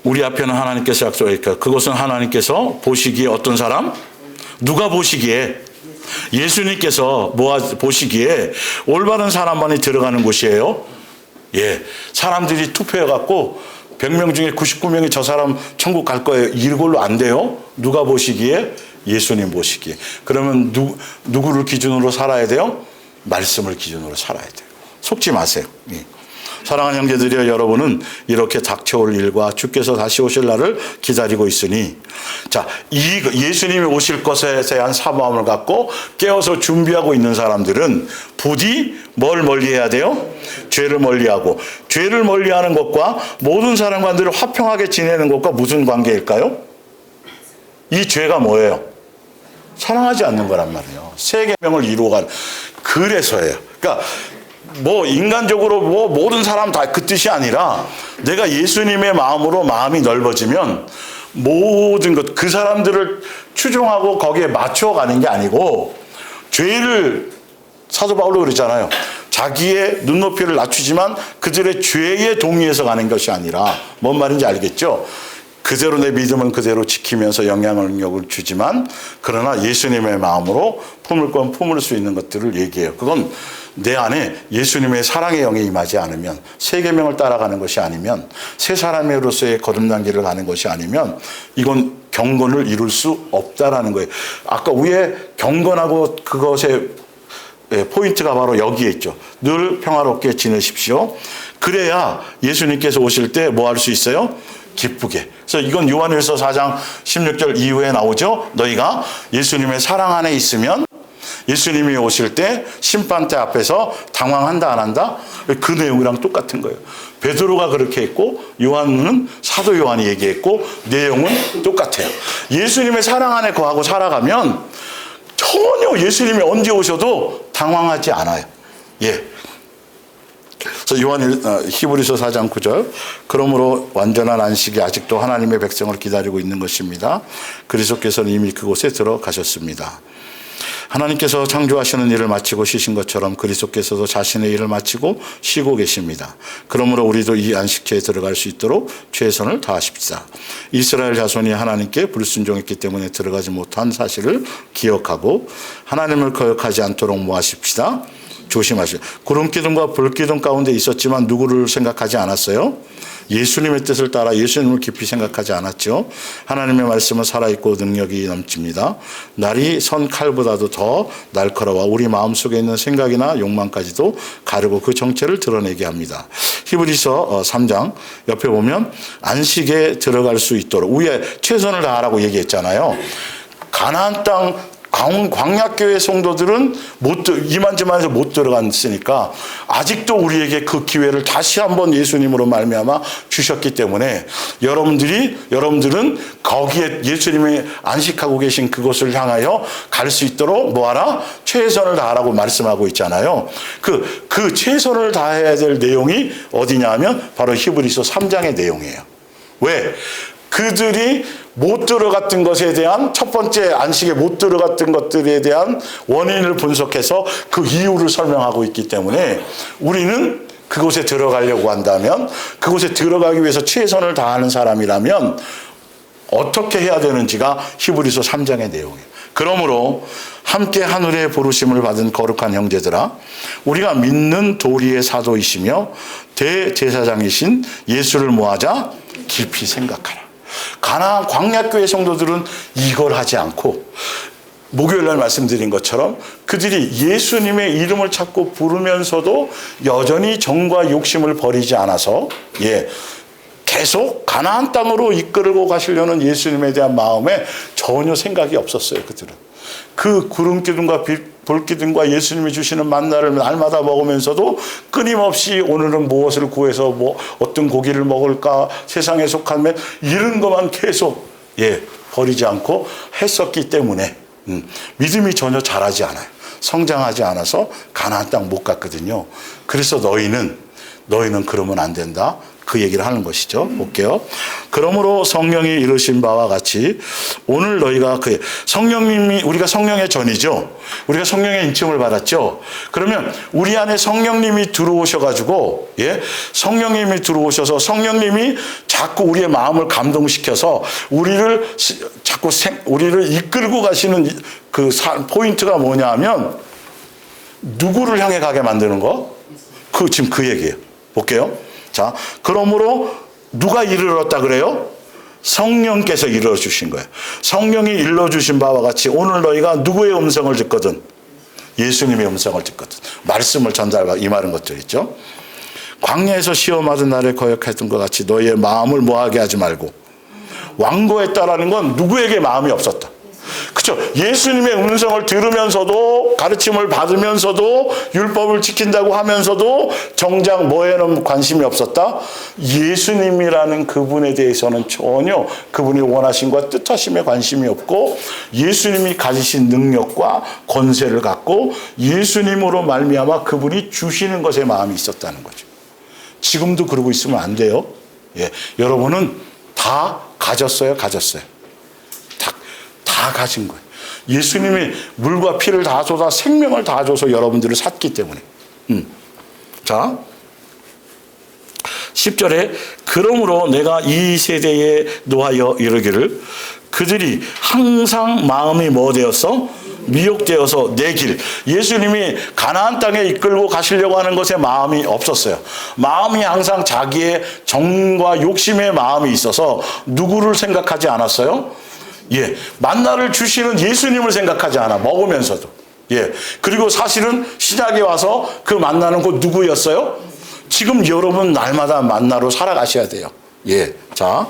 A: 우리 앞에는 하나님께서 약속하니까 그것은 하나님께서 보시기에 어떤 사람? 누가 보시기에? 예수님께서 보시기에 올바른 사람만이 들어가는 곳이에요. 예. 사람들이 투표해갖고 100명 중에 99명이 저 사람 천국 갈 거예요. 이걸로 안 돼요. 누가 보시기에? 예수님 보시기에. 그러면 누구를 기준으로 살아야 돼요? 말씀을 기준으로 살아야 돼요. 속지 마세요. 예. 사랑하는 형제들이여, 여러분은 이렇게 닥쳐올 일과 주께서 다시 오실 날을 기다리고 있으니, 자, 예수님이 오실 것에 대한 사모함을 갖고 깨어서 준비하고 있는 사람들은 부디 뭘 멀리해야 돼요? 죄를 멀리하고, 죄를 멀리하는 것과 모든 사람과 늘 화평하게 지내는 것과 무슨 관계일까요? 이 죄가 뭐예요? 사랑하지 않는 거란 말이에요. 세계명을 이루어가는. 그래서예요. 그러니까 뭐 인간적으로 뭐 모든 사람 다 그 뜻이 아니라, 내가 예수님의 마음으로 마음이 넓어지면 모든 것, 그 사람들을 추종하고 거기에 맞춰가는 게 아니고, 죄를, 사도 바울도 그랬잖아요. 자기의 눈높이를 낮추지만 그들의 죄에 동의해서 가는 것이 아니라, 뭔 말인지 알겠죠? 그대로 내 믿음은 그대로 지키면서 영향력을 주지만, 그러나 예수님의 마음으로 품을 건 품을 수 있는 것들을 얘기해요. 그건 내 안에 예수님의 사랑의 영이 임하지 않으면, 새 계명을 따라가는 것이 아니면, 새 사람으로서의 거듭난 길을 가는 것이 아니면 이건 경건을 이룰 수 없다라는 거예요. 아까 위에 경건하고 그것의 포인트가 바로 여기에 있죠. 늘 평화롭게 지내십시오. 그래야 예수님께서 오실 때 뭐 할 수 있어요? 기쁘게. 그래서 이건 요한일서 4장 16절 이후에 나오죠. 너희가 예수님의 사랑 안에 있으면 예수님이 오실 때 심판대 앞에서 당황한다 안 한다? 그 내용이랑 똑같은 거예요. 베드로가 그렇게 했고, 요한은, 사도 요한이 얘기했고, 내용은 똑같아요. 예수님의 사랑 안에 거하고 살아가면 전혀 예수님이 언제 오셔도 당황하지 않아요. 예. 그래서 히브리서 4장 9절, 그러므로 완전한 안식이 아직도 하나님의 백성을 기다리고 있는 것입니다. 그리스도께서는 이미 그곳에 들어가셨습니다. 하나님께서 창조하시는 일을 마치고 쉬신 것처럼 그리스도께서도 자신의 일을 마치고 쉬고 계십니다. 그러므로 우리도 이 안식처에 들어갈 수 있도록 최선을 다하십시다. 이스라엘 자손이 하나님께 불순종했기 때문에 들어가지 못한 사실을 기억하고 하나님을 거역하지 않도록 뭐 하십시다? 조심하시오. 구름기둥과 불기둥 가운데 있었지만 누구를 생각하지 않았어요? 예수님의 뜻을 따라 예수님을 깊이 생각하지 않았죠. 하나님의 말씀은 살아있고 능력이 넘칩니다. 날이 선 칼보다도 더 날카로워 우리 마음속에 있는 생각이나 욕망까지도 가르고 그 정체를 드러내게 합니다. 히브리서 3장 옆에 보면 안식에 들어갈 수 있도록 위에 최선을 다하라고 얘기했잖아요. 가나안 땅 광약교회 성도들은 이만저만해서 못 들어갔으니까 아직도 우리에게 그 기회를 다시 한번 예수님으로 말미암아 주셨기 때문에 여러분들은 거기에 예수님이 안식하고 계신 그곳을 향하여 갈 수 있도록 뭐하라? 최선을 다하라고 말씀하고 있잖아요. 그 최선을 다해야 될 내용이 어디냐 하면 바로 히브리서 3장의 내용이에요. 왜? 그들이 못 들어갔던 것에 대한 첫 번째 안식에 못 들어갔던 것들에 대한 원인을 분석해서 그 이유를 설명하고 있기 때문에 우리는 그곳에 들어가려고 한다면, 그곳에 들어가기 위해서 최선을 다하는 사람이라면 어떻게 해야 되는지가 히브리서 3장의 내용이에요. 그러므로 함께 하늘의 부르심을 받은 거룩한 형제들아, 우리가 믿는 도리의 사도이시며 대제사장이신 예수를 뭐하자? 깊이 생각하라. 가나안 광야교회 성도들은 이걸 하지 않고 목요일날 말씀드린 것처럼 그들이 예수님의 이름을 찾고 부르면서도 여전히 정과 욕심을 버리지 않아서 계속 가나안 땅으로 이끌고 가시려는 예수님에 대한 마음에 전혀 생각이 없었어요. 그들은 그 구름 기둥과 불 기둥과 예수님이 주시는 만나를 날마다 먹으면서도 끊임없이 오늘은 무엇을 구해서 어떤 고기를 먹을까, 세상에 속한 이런 것만 계속 버리지 않고 했었기 때문에 믿음이 전혀 자라지 않아요. 성장하지 않아서 가나안 땅 못 갔거든요. 그래서 너희는 그러면 안 된다. 그 얘기를 하는 것이죠. 볼게요. 그러므로 성령이 이루신 바와 같이 오늘 너희가 성령님이, 우리가 성령의 전이죠. 우리가 성령의 인침을 받았죠. 그러면 우리 안에 성령님이 들어오셔가지고, 성령님이 들어오셔서 성령님이 자꾸 우리의 마음을 감동시켜서 우리를 이끌고 가시는 그 포인트가 뭐냐 하면 누구를 향해 가게 만드는 거? 지금 그 얘기예요. 볼게요. 자, 그러므로 누가 이르렀다 그래요? 성령께서 이루어주신 거예요. 성령이 일러주신 바와 같이 오늘 너희가 누구의 음성을 듣거든? 예수님의 음성을 듣거든. 말씀을 전달하고 이 말은 것들 있죠. 광야에서 시험하던 날에 거역했던 것 같이 너희의 마음을 뭐하게 하지 말고. 완고했다라는 건 누구에게 마음이 없었다. 그렇죠. 예수님의 음성을 들으면서도 가르침을 받으면서도 율법을 지킨다고 하면서도 정작 뭐에는 관심이 없었다. 예수님이라는 그분에 대해서는 전혀 그분이 원하심과 뜻하심에 관심이 없고 예수님이 가지신 능력과 권세를 갖고 예수님으로 말미암아 그분이 주시는 것에 마음이 있었다는 거죠. 지금도 그러고 있으면 안 돼요. 여러분은 다 가졌어요. 다 가진 거예요. 예수님이 물과 피를 다 쏟아 생명을 다 줘서 여러분들을 샀기 때문에. 자, 10절에 그러므로 내가 이 세대에 노하여 이르기를 그들이 항상 마음이 뭐 되었어? 미혹되어서 내 길. 예수님이 가나안 땅에 이끌고 가시려고 하는 것에 마음이 없었어요. 마음이 항상 자기의 정과 욕심의 마음이 있어서 누구를 생각하지 않았어요? 만나를 주시는 예수님을 생각하지 않아. 먹으면서도. 그리고 사실은 신약에 와서 그 만나는 곳 누구였어요? 지금 여러분 날마다 만나로 살아가셔야 돼요. 자,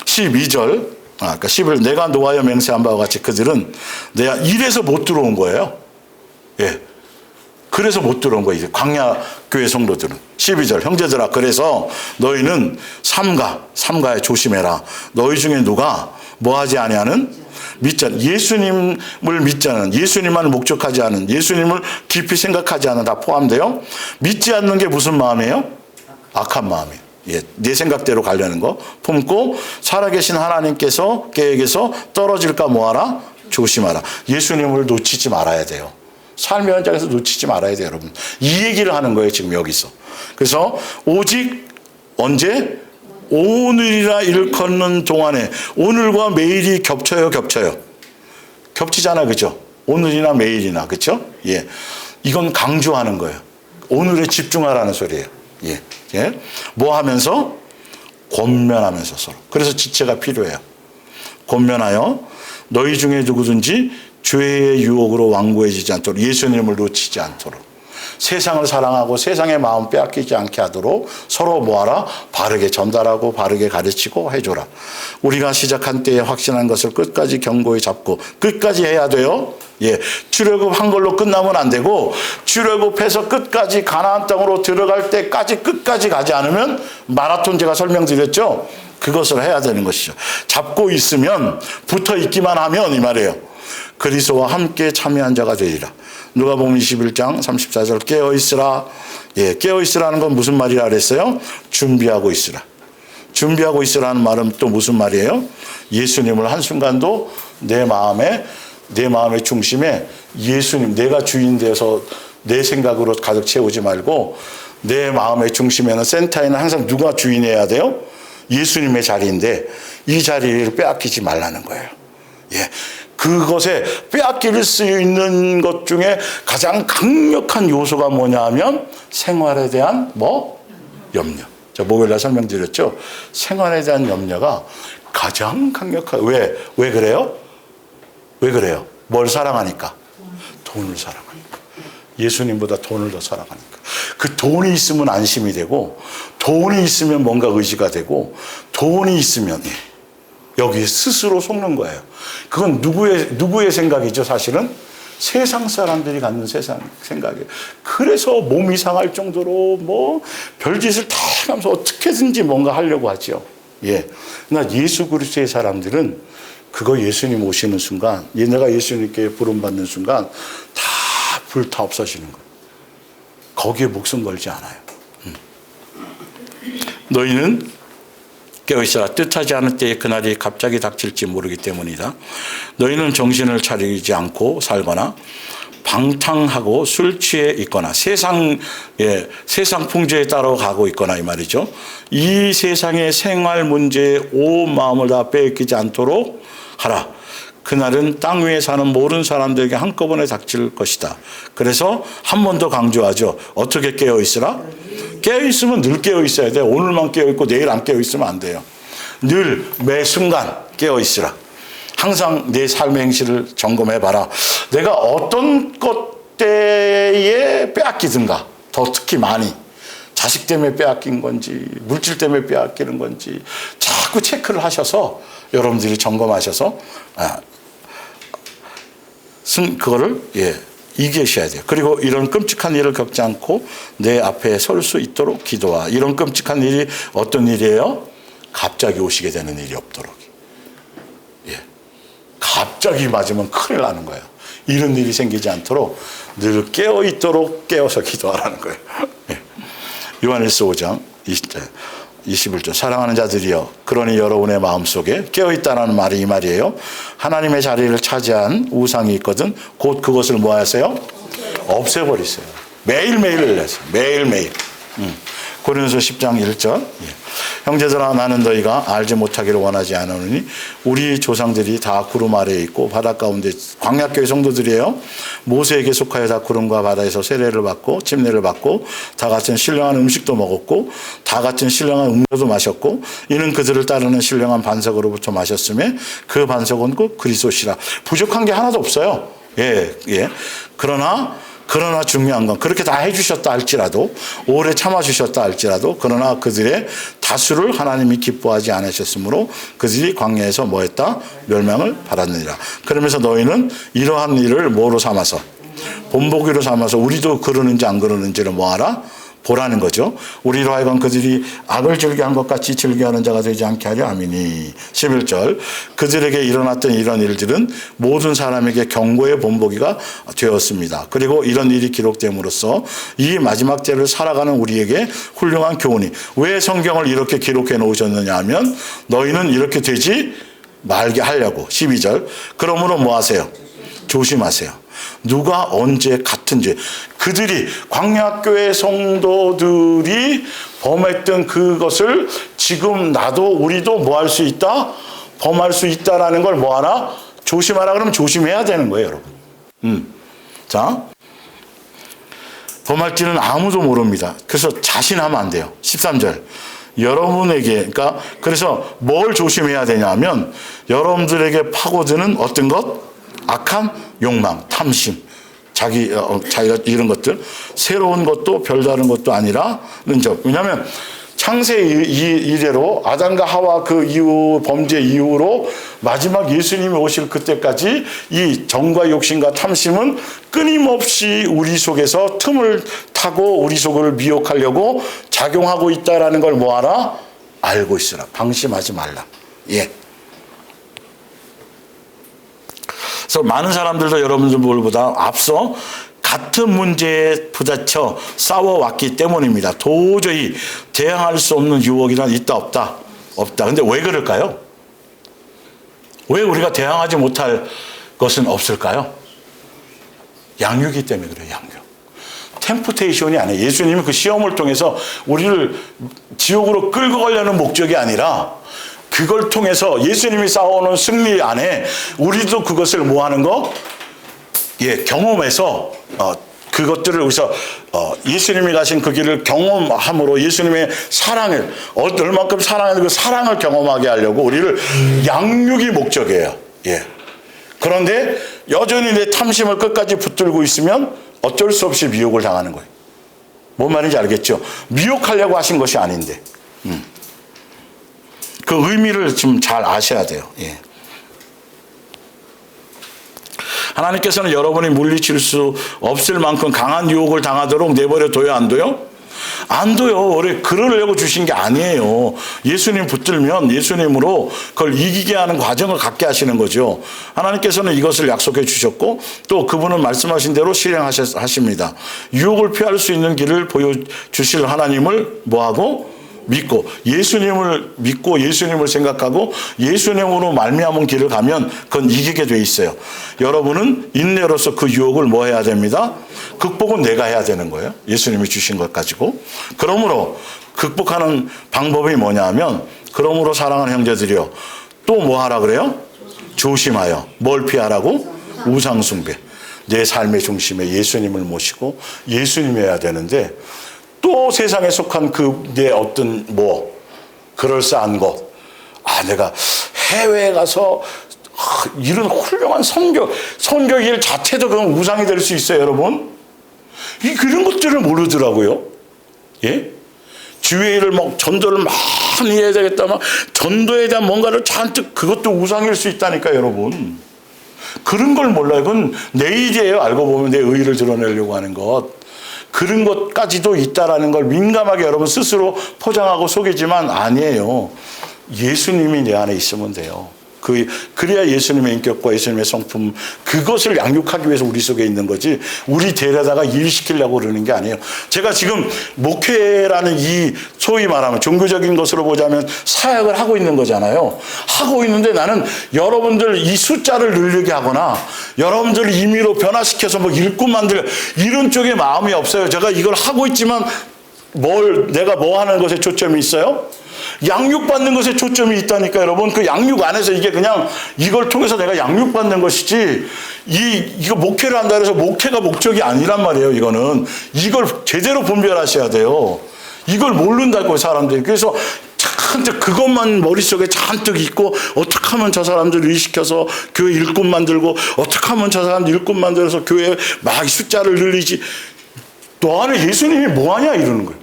A: 12절. 그러니까 11. 내가 노하여 맹세한 바와 같이 그들은 내가 이래서 못 들어온 거예요. 그래서 못 들어온 거예요. 광야 교회 성도들은. 12절. 형제들아, 그래서 너희는 삼가에 조심해라. 너희 중에 누가 뭐하지 아니하는? 믿지 않는, 예수님을 믿지 않는, 예수님만 목적하지 않은, 예수님을 깊이 생각하지 않은 다 포함돼요. 믿지 않는 게 무슨 마음이에요? 악한 마음이에요. 내 생각대로 가려는 거 품고 살아계신 하나님께서 계획에서 떨어질까 뭐하라? 조심하라. 예수님을 놓치지 말아야 돼요. 삶의 현장에서 놓치지 말아야 돼요, 여러분. 이 얘기를 하는 거예요, 지금 여기서. 그래서 오직 언제? 오늘이라 일컫는 동안에. 오늘과 매일이 겹쳐요. 겹치잖아, 그죠? 오늘이나 매일이나, 그죠? 이건 강조하는 거예요. 오늘에 집중하라는 소리예요. 뭐 하면서? 권면하면서 서로. 그래서 지체가 필요해요. 권면하여 너희 중에 누구든지 죄의 유혹으로 완고해지지 않도록, 예수님을 놓치지 않도록. 세상을 사랑하고 세상의 마음 빼앗기지 않게 하도록 서로 뭐하라? 바르게 전달하고 바르게 가르치고 해줘라. 우리가 시작한 때에 확신한 것을 끝까지 견고히 잡고 끝까지 해야 돼요. 예, 출애굽한 걸로 끝나면 안 되고 출애굽해서 끝까지 가나안 땅으로 들어갈 때까지 끝까지 가지 않으면 마라톤 제가 설명드렸죠. 그것을 해야 되는 것이죠. 잡고 있으면 붙어 있기만 하면 이 말이에요. 그리스도와 함께 참여한 자가 되리라. 누가복음 21장 34절 깨어 있으라. 예, 깨어 있으라는 건 무슨 말이라 그랬어요? 준비하고 있으라. 준비하고 있으라는 말은 또 무슨 말이에요? 예수님을 한순간도 내 마음의 중심에 예수님, 내가 주인 되어서 내 생각으로 가득 채우지 말고 내 마음의 중심에는 센터에는 항상 누가 주인해야 돼요? 예수님의 자리인데 이 자리를 빼앗기지 말라는 거예요. 예. 그것에 빼앗길 수 있는 것 중에 가장 강력한 요소가 뭐냐 하면 생활에 대한 염려. 저 목요일날 설명드렸죠. 생활에 대한 염려가 가장 강력한. 왜 그래요? 왜 그래요? 뭘 사랑하니까? 돈을 사랑하니까. 예수님보다 돈을 더 사랑하니까. 그 돈이 있으면 안심이 되고 돈이 있으면 뭔가 의지가 되고 돈이 있으면 여기 스스로 속는 거예요. 그건 누구의 생각이죠, 사실은? 세상 사람들이 갖는 세상 생각이에요. 그래서 몸이 상할 정도로 별짓을 다 하면서 어떻게든지 뭔가 하려고 하죠. 예. 그러나 예수 그리스도의 사람들은 그거 예수님 오시는 순간, 내가 예수님께 부름받는 순간 다 불타 없어지는 거예요. 거기에 목숨 걸지 않아요. 너희는 깨어있어라. 뜻하지 않을 때에 그날이 갑자기 닥칠지 모르기 때문이다. 너희는 정신을 차리지 않고 살거나 방탕하고 술 취해 있거나 세상 풍조에 따라 가고 있거나 이 말이죠. 이 세상의 생활 문제에 온 마음을 다 빼앗기지 않도록 하라. 그날은 땅 위에 사는 모든 사람들에게 한꺼번에 닥칠 것이다. 그래서 한 번 더 강조하죠. 어떻게 깨어있으라? 깨어있으면 늘 깨어있어야 돼. 오늘만 깨어있고 내일 안 깨어있으면 안 돼요. 늘 매 순간 깨어있으라. 항상 내 삶의 행실을 점검해봐라. 내가 어떤 것 때에 빼앗기든가, 더 특히 많이 자식 때문에 빼앗긴 건지 물질 때문에 빼앗기는 건지 자꾸 체크를 하셔서 여러분들이 점검하셔서 그거를 이기셔야 돼요. 그리고 이런 끔찍한 일을 겪지 않고 내 앞에 설 수 있도록 기도하. 이런 끔찍한 일이 어떤 일이에요? 갑자기 오시게 되는 일이 없도록. 갑자기 맞으면 큰일 나는 거예요. 이런 일이 생기지 않도록 늘 깨어 있도록 깨어서 기도하라는 거예요. 요한일서 5장 21절 사랑하는 자들이여 그러니 여러분의 마음속에 깨어있다라는 말이 이 말이에요. 하나님의 자리를 차지한 우상이 있거든 곧 그것을 뭐 하세요? 없애버리세요. 매일매일 해서 매일매일. 고린도서 10장 1절 형제들아 나는 너희가 알지 못하기를 원하지 않으니 우리 조상들이 다 구름 아래에 있고 바다 가운데 광야교회 성도들이에요. 모세에게 속하여 다 구름과 바다에서 세례를 받고 침례를 받고 다 같은 신령한 음식도 먹었고 다 같은 신령한 음료도 마셨고 이는 그들을 따르는 신령한 반석으로부터 마셨음에 그 반석은 곧 그리스도시라. 부족한 게 하나도 없어요. 그러나 중요한 건 그렇게 다 해주셨다 할지라도 오래 참아주셨다 할지라도 그러나 그들의 다수를 하나님이 기뻐하지 않으셨으므로 그들이 광야에서 뭐했다? 멸망을 받았느니라. 그러면서 너희는 이러한 일을 뭐로 삼아서? 본보기로 삼아서 우리도 그러는지 안 그러는지를 뭐하라? 보라는 거죠. 우리로 하여금 그들이 악을 즐겨한 것 같이 즐겨하는 자가 되지 않게 하려 함이니. 11절 그들에게 일어났던 이런 일들은 모든 사람에게 경고의 본보기가 되었습니다. 그리고 이런 일이 기록됨으로써 이 마지막 때를 살아가는 우리에게 훌륭한 교훈이. 왜 성경을 이렇게 기록해 놓으셨느냐 하면 너희는 이렇게 되지 말게 하려고. 12절 그러므로 뭐 하세요? 조심하세요. 누가 언제 같은 죄. 그들이 광야교회 성도들이 범했던 그것을 지금 나도 우리도 뭐 할 수 있다? 범할 수 있다라는 걸 뭐 하나? 조심하라 그러면 조심해야 되는 거예요, 여러분. 자, 범할지는 아무도 모릅니다. 그래서 자신하면 안 돼요. 13절. 여러분에게, 그래서 뭘 조심해야 되냐면 여러분들에게 파고드는 어떤 것? 악한 욕망, 탐심. 자기가 이런 것들, 새로운 것도 별다른 것도 아니라는 점. 왜냐하면 창세 이래로 아담과 하와 그 이후 범죄 이후로 마지막 예수님이 오실 그때까지 이 정과 욕심과 탐심은 끊임없이 우리 속에서 틈을 타고 우리 속을 미혹하려고 작용하고 있다라는 걸 뭐하라? 알고 있으라. 방심하지 말라. 예. 그래서 많은 사람들도 여러분들보다 앞서 같은 문제에 부딪혀 싸워왔기 때문입니다. 도저히 대항할 수 없는 유혹이란 있다 없다? 없다. 근데 왜 그럴까요? 왜 우리가 대항하지 못할 것은 없을까요? 양육이기 때문에 그래요. 양육. 템프테이션이 아니에요. 예수님이 그 시험을 통해서 우리를 지옥으로 끌고 가려는 목적이 아니라 그걸 통해서 예수님이 쌓아오는 승리 안에 우리도 그것을 뭐 하는 거? 예, 경험해서 그것들을 여기서 예수님이 가신 그 길을 경험함으로 예수님의 사랑을 얼만큼 사랑하는 그 사랑을 경험하게 하려고 우리를 양육이 목적이에요. 예. 그런데 여전히 내 탐심을 끝까지 붙들고 있으면 어쩔 수 없이 미혹을 당하는 거예요. 뭔 말인지 알겠죠? 미혹하려고 하신 것이 아닌데. 그 의미를 좀 잘 아셔야 돼요. 예. 하나님께서는 여러분이 물리칠 수 없을 만큼 강한 유혹을 당하도록 내버려 둬요, 안 둬요? 안 둬요. 원래 그러려고 주신 게 아니에요. 예수님 붙들면 예수님으로 그걸 이기게 하는 과정을 갖게 하시는 거죠. 하나님께서는 이것을 약속해 주셨고 또 그분은 말씀하신 대로 실행하십니다. 유혹을 피할 수 있는 길을 보여주실 하나님을 뭐하고? 믿고 예수님을 믿고 예수님을 생각하고 예수님으로 말미암은 길을 가면 그건 이기게 돼 있어요. 여러분은 인내로서 그 유혹을 뭐 해야 됩니다? 극복은 내가 해야 되는 거예요. 예수님이 주신 것 가지고. 그러므로 극복하는 방법이 뭐냐 하면 그러므로 사랑하는 형제들이요. 또 뭐 하라 그래요? 조심하여. 뭘 피하라고? 우상숭배. 내 삶의 중심에 예수님을 모시고 예수님이 해야 되는데 또 세상에 속한 내 어떤 그럴싸한 것. 내가 해외에 가서 이런 훌륭한 선교 일 자체도 그건 우상이 될 수 있어요, 여러분. 그런 것들을 모르더라고요. 예? 주의 일을 전도를 많이 해야 되겠다. 전도에 대한 뭔가를 잔뜩 그것도 우상일 수 있다니까요, 여러분. 그런 걸 몰라요. 그건 내 일이에요. 알고 보면 내 의의를 드러내려고 하는 것. 그런 것까지도 있다라는 걸 민감하게 여러분 스스로 포장하고 속이지만 아니에요. 예수님이 내 안에 있으면 돼요. 그래야 예수님의 인격과 예수님의 성품 그것을 양육하기 위해서 우리 속에 있는 거지 우리 데려다가 일시키려고 그러는 게 아니에요. 제가 지금 목회라는 이 소위 말하면 종교적인 것으로 보자면 사역을 하고 있는 거잖아요. 하고 있는데 나는 여러분들 이 숫자를 늘리게 하거나 여러분들을 임의로 변화시켜서 일꾼 만들 이런 쪽에 마음이 없어요. 제가 이걸 하고 있지만 내가 뭐 하는 것에 초점이 있어요? 양육받는 것에 초점이 있다니까 여러분. 그 양육 안에서 이게 그냥 이걸 통해서 내가 양육받는 것이지 이거 목회를 한다 해서 목회가 목적이 아니란 말이에요. 이거는 이걸 제대로 분별하셔야 돼요. 이걸 모른다고 사람들이. 그래서 잔뜩 그것만 머릿속에 잔뜩 있고 어떻게 하면 저 사람들을 일시켜서 교회 일꾼 만들고 어떻게 하면 저 사람들 일꾼 만들어서 교회에 막 숫자를 늘리지. 너 안에 예수님이 뭐하냐 이러는 거예요.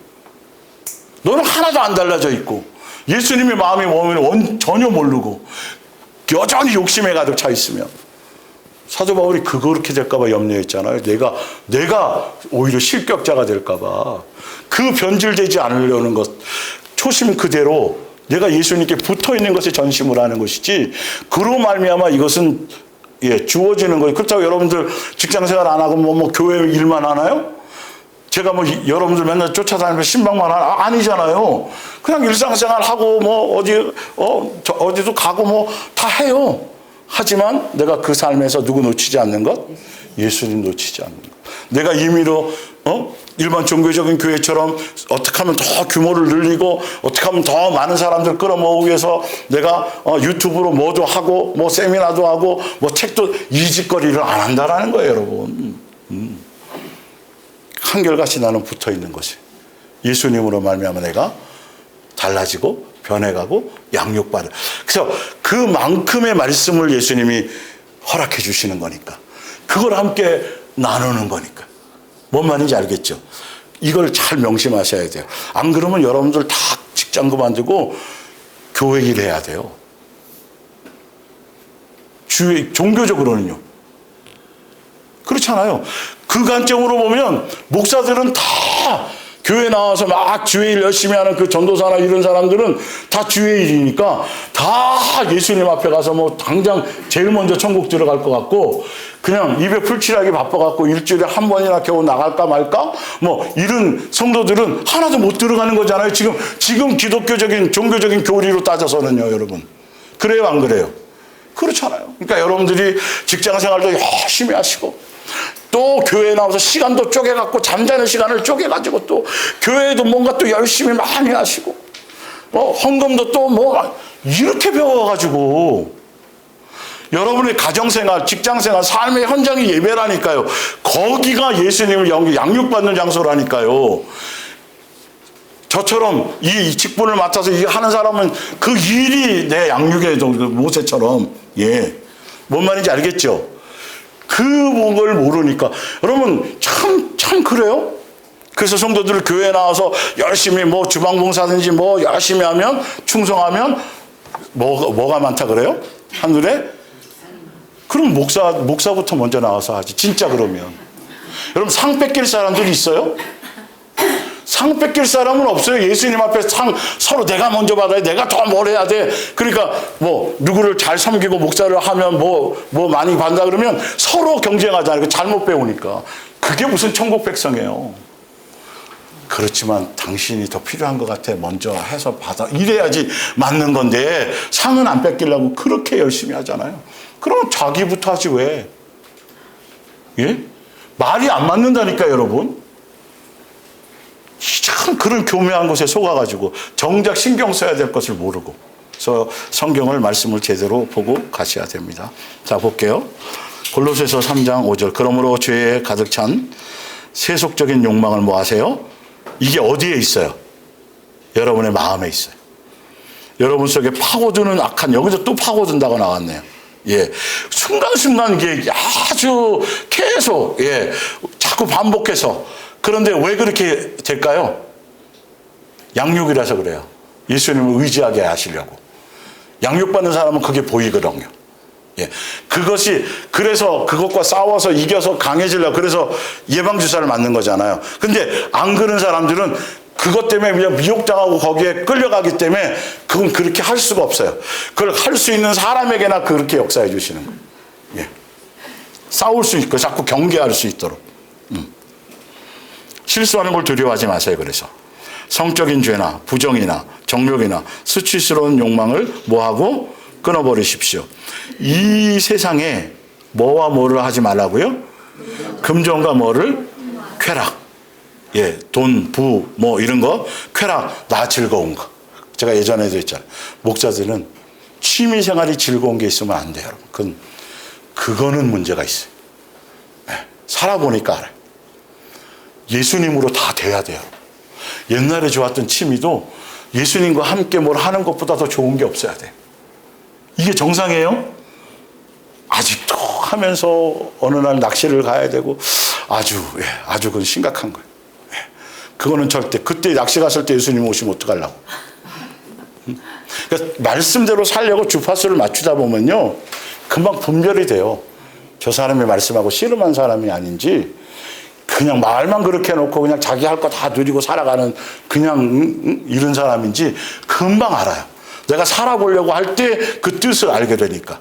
A: 너는 하나도 안 달라져 있고 예수님의 마음이 뭐면 전혀 모르고 여전히 욕심에 가득 차 있으면 사도 바울이 그렇게 될까 봐 염려했잖아요. 내가 오히려 실격자가 될까 봐. 그 변질되지 않으려는 것 초심 그대로 내가 예수님께 붙어있는 것에 전심을 하는 것이지 그로 말미암아 이것은 주어지는 거예요. 그렇다고 여러분들 직장생활 안 하고 교회 일만 하나요? 제가 여러분들 맨날 쫓아다니면서 신방만 아니잖아요. 그냥 일상생활 하고 어디도 가고 다 해요. 하지만 내가 그 삶에서 누구 놓치지 않는 것? 예수님 놓치지 않는 것. 내가 임의로 일반 종교적인 교회처럼 어떻게 하면 더 규모를 늘리고 어떻게 하면 더 많은 사람들 끌어모으기 위해서 내가 유튜브로 뭐도 하고 세미나도 하고 책도 이 짓거리를 안 한다라는 거예요, 여러분. 한결같이 나는 붙어있는 것이 예수님으로 말미암아 내가 달라지고 변해가고 양육받을. 그래서 그만큼의 말씀을 예수님이 허락해 주시는 거니까 그걸 함께 나누는 거니까. 뭔 말인지 알겠죠? 이걸 잘 명심하셔야 돼요. 안 그러면 여러분들 다 직장 그만두고 교회 일 해야 돼요. 종교적으로는요. 그렇잖아요. 그 관점으로 보면 목사들은 다 교회 나와서 막 주의 일 열심히 하는 그 전도사나 이런 사람들은 다 주의 일이니까 다 예수님 앞에 가서 뭐 당장 제일 먼저 천국 들어갈 것 같고 그냥 입에 풀칠하기 바빠갖고 일주일에 한 번이나 겨우 나갈까 말까? 뭐 이런 성도들은 하나도 못 들어가는 거잖아요. 지금 기독교적인 종교적인 교리로 따져서는요, 여러분. 그래요, 안 그래요? 그렇잖아요. 그러니까 여러분들이 직장 생활도 열심히 하시고 또 교회에 나와서 시간도 쪼개갖고 잠자는 시간을 쪼개가지고 또 교회에도 뭔가 또 열심히 많이 하시고 헌금도 또 뭐 이렇게 배워가지고 여러분의 가정생활, 직장생활, 삶의 현장이 예배라니까요. 거기가 예수님을 양육받는 장소라니까요. 저처럼 이 직분을 맡아서 하는 사람은 그 일이 내 양육의 모세처럼, 예. 뭔 말인지 알겠죠? 그걸 모르니까. 여러분, 참 그래요? 그래서 성도들 교회에 나와서 열심히 뭐 주방봉사든지 뭐 열심히 하면, 충성하면, 뭐가 많다 그래요? 하늘에? 그럼 목사부터 먼저 나와서 하지. 진짜 그러면. 여러분, 상 뺏길 사람들이 있어요? 상 뺏길 사람은 없어요. 예수님 앞에 상 서로 내가 먼저 받아야 돼. 내가 더 뭘 해야 돼. 그러니까 뭐 누구를 잘 섬기고 목사를 하면 뭐 많이 받는다 그러면 서로 경쟁하잖아요. 잘못 배우니까. 그게 무슨 천국 백성이에요. 그렇지만 당신이 더 필요한 것 같아. 먼저 해서 받아. 이래야지 맞는 건데 상은 안 뺏기려고 그렇게 열심히 하잖아요. 그럼 자기부터 하지 왜? 예? 말이 안 맞는다니까 여러분. 참 그런 교묘한 곳에 속아가지고 정작 신경 써야 될 것을 모르고. 그래서 성경을 말씀을 제대로 보고 가셔야 됩니다. 자, 볼게요. 골로새서 3장 5절. 그러므로 죄에 가득 찬 세속적인 욕망을 뭐 하세요? 이게 어디에 있어요? 여러분의 마음에 있어요. 여러분 속에 파고드는 악한, 여기서 또 파고든다고 나왔네요. 예. 순간순간 이게 아주 계속, 예. 자꾸 반복해서. 그런데 왜 그렇게 될까요? 양육이라서 그래요. 예수님을 의지하게 하시려고. 양육받는 사람은 그게 보이거든요. 예. 그래서 그것과 싸워서 이겨서 강해지려고. 그래서 예방주사를 맞는 거잖아요. 근데 안 그런 사람들은 그것 때문에 그냥 미혹당하고 거기에 끌려가기 때문에 그건 그렇게 할 수가 없어요. 그걸 할 수 있는 사람에게나 그렇게 역사해 주시는 거예요. 예. 싸울 수 있고 자꾸 경계할 수 있도록. 실수하는 걸 두려워하지 마세요. 그래서 성적인 죄나 부정이나 정욕이나 수치스러운 욕망을 뭐하고 끊어버리십시오. 이 세상에 뭐와 뭐를 하지 말라고요? 금전과 뭐를? 쾌락. 예, 돈, 부, 뭐 이런 거. 쾌락, 나 즐거운 거. 제가 예전에도 했잖아요. 목사들은 취미 생활이 즐거운 게 있으면 안 돼요. 여러분. 그거는 문제가 있어요. 예, 살아보니까 알아요. 예수님으로 다 돼야 돼요. 옛날에 좋았던 취미도 예수님과 함께 뭘 하는 것보다 더 좋은 게 없어야 돼요. 이게 정상이에요? 아직도 하면서 어느 날 낚시를 가야 되고 아주 그건 심각한 거예요. 예. 그거는 절대 그때 낚시 갔을 때 예수님 오시면 어떡하려고. 그러니까 말씀대로 살려고 주파수를 맞추다 보면요 금방 분별이 돼요. 저 사람이 말씀하고 씨름한 사람이 아닌지 그냥 말만 그렇게 해놓고 그냥 자기 할 거 다 누리고 살아가는 그냥 이런 사람인지 금방 알아요. 내가 살아보려고 할 때 그 뜻을 알게 되니까.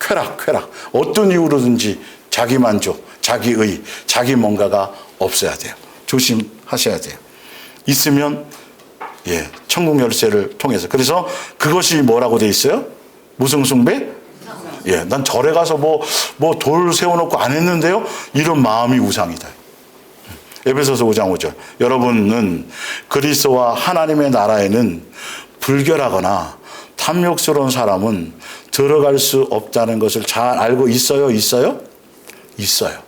A: 쾌락. 어떤 이유로든지 자기 만족, 자기의, 자기 뭔가가 없어야 돼요. 조심하셔야 돼요. 있으면, 예, 천국 열쇠를 통해서. 그래서 그것이 뭐라고 돼 있어요? 무슨 숭배? 예, 난 절에 가서 뭐 돌 세워놓고 안 했는데요? 이런 마음이 우상이다. 에베소서 5장 5절. 여러분은 그리스도와 하나님의 나라에는 불결하거나 탐욕스러운 사람은 들어갈 수 없다는 것을 잘 알고 있어요? 있어요? 있어요.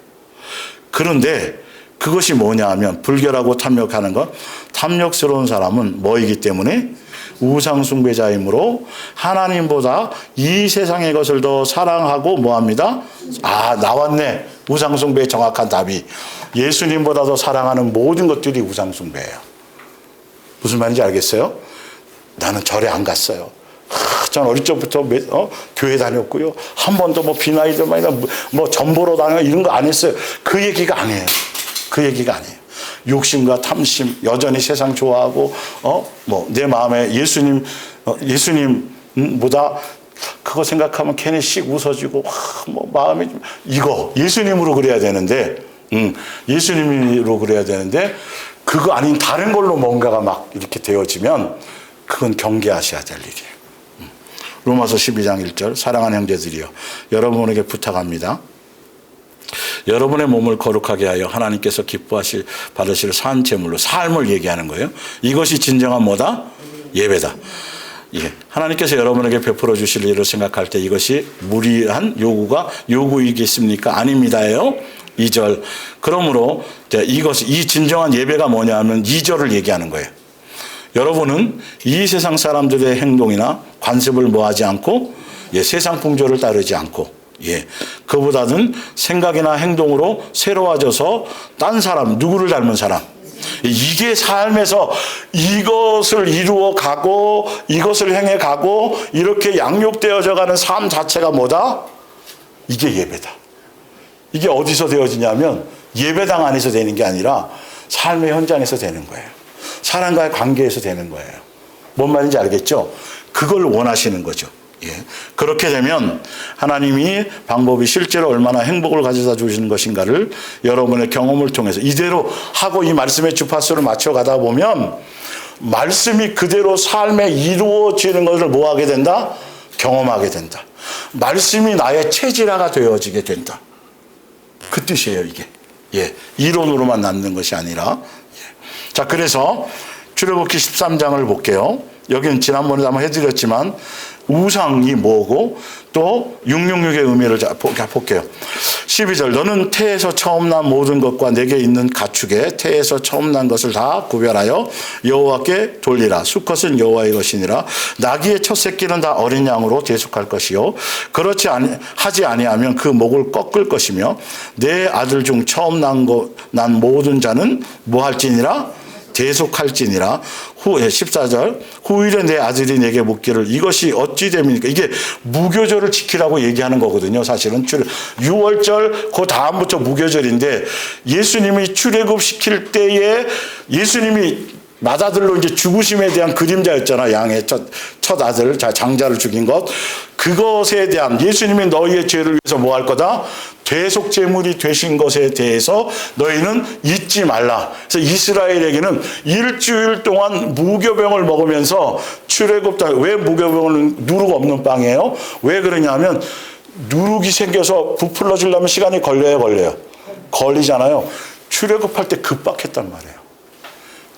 A: 그런데 그것이 뭐냐 하면 불결하고 탐욕하는 것, 탐욕스러운 사람은 뭐이기 때문에? 우상숭배자이므로 하나님보다 이 세상의 것을 더 사랑하고 뭐합니다? 나왔네. 우상숭배의 정확한 답이 예수님보다 더 사랑하는 모든 것들이 우상숭배예요. 무슨 말인지 알겠어요? 나는 절에 안 갔어요. 전 어릴 적부터 교회 다녔고요. 한 번도 비나이들만이나 전보로 다녀 이런 거 안 했어요. 그 얘기가 아니에요. 그 얘기가 아니에요. 욕심과 탐심, 여전히 세상 좋아하고 내 마음에 예수님보다 그거 생각하면 괜히 씩 웃어지고 마음이 좀 이거 예수님으로 그래야 되는데 예수님으로 그래야 되는데 그거 아닌 다른 걸로 뭔가가 막 이렇게 되어지면 그건 경계하셔야 될 일이에요. 로마서 12장 1절 사랑하는 형제들이여 여러분에게 부탁합니다. 여러분의 몸을 거룩하게 하여 하나님께서 받으실 산 제물로 삶을 얘기하는 거예요. 이것이 진정한 뭐다? 예배다. 예. 하나님께서 여러분에게 베풀어 주실 일을 생각할 때 이것이 무리한 요구이겠습니까? 아닙니다예요. 2절. 그러므로 이 진정한 예배가 뭐냐 하면 2절을 얘기하는 거예요. 여러분은 이 세상 사람들의 행동이나 관습을 뭐하지 않고 세상 풍조를 따르지 않고 그보다는 생각이나 행동으로 새로워져서 딴 사람, 누구를 닮은 사람 이게 삶에서 이것을 이루어 가고 이것을 행해 가고 이렇게 양육되어져 가는 삶 자체가 뭐다? 이게 예배다. 이게 어디서 되어지냐면 예배당 안에서 되는 게 아니라 삶의 현장에서 되는 거예요. 사람과의 관계에서 되는 거예요. 뭔 말인지 알겠죠? 그걸 원하시는 거죠. 그렇게 되면 하나님이 방법이 실제로 얼마나 행복을 가져다 주시는 것인가를 여러분의 경험을 통해서 이대로 하고 이 말씀의 주파수를 맞춰가다 보면 말씀이 그대로 삶에 이루어지는 것을 뭐하게 된다? 경험하게 된다. 말씀이 나의 체질화가 되어지게 된다. 그 뜻이에요, 이게. 이론으로만 남는 것이 아니라. 자, 그래서 출애굽기 13장을 볼게요. 여기는 지난번에 한번 해드렸지만 우상이 뭐고 또 666의 의미를 볼게요. 12절 너는 태에서 처음 난 모든 것과 내게 있는 가축에 태에서 처음 난 것을 다 구별하여 여호와께 돌리라. 수컷은 여호와의 것이니라. 나귀의 첫 새끼는 다 어린 양으로 대속할 것이요 그렇지 하지 아니하면 그 목을 꺾을 것이며 내 아들 중 처음 난 모든 자는 뭐 할지니라? 대속할지니라. 14절 후일에 내 아들이 내게 묻기를 이것이 어찌 됨니까? 이게 무교절을 지키라고 얘기하는 거거든요. 사실은 6월절 그 다음부터 무교절인데 예수님이 출애굽시킬 때에 예수님이 맏아들로 이제 죽으심에 대한 그림자였잖아. 양의 첫 아들, 장자를 죽인 것. 그것에 대한 예수님이 너희의 죄를 위해서 뭐 할 거다? 대속제물이 되신 것에 대해서 너희는 잊지 말라. 그래서 이스라엘에게는 일주일 동안 무교병을 먹으면서 왜 무교병을 누룩 없는 빵이에요? 왜 그러냐면 누룩이 생겨서 부풀러지려면 시간이 걸려요? 걸리잖아요. 출애굽할 때 급박했단 말이에요.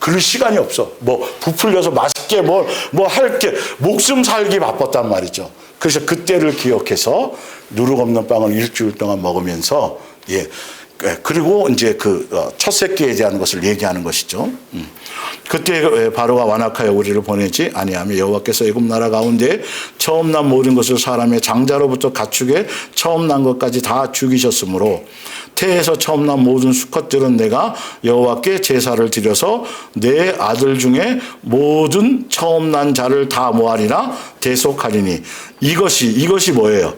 A: 그럴 시간이 없어. 부풀려서 맛있게 할 게 목숨 살기 바빴단 말이죠. 그래서 그때를 기억해서 누룩 없는 빵을 일주일 동안 먹으면서 그리고 이제 첫 새끼에 대한 것을 얘기하는 것이죠. 그때 바로가 완악하여 우리를 보내지 아니하며 여호와께서 애굽 나라 가운데 처음 난 모든 것을 사람의 장자로부터 가축에 처음 난 것까지 다 죽이셨으므로 태에서 처음 난 모든 수컷들은 내가 여호와께 제사를 드려서 내 아들 중에 모든 처음 난 자를 다 모하리라 대속하리니 이것이 뭐예요?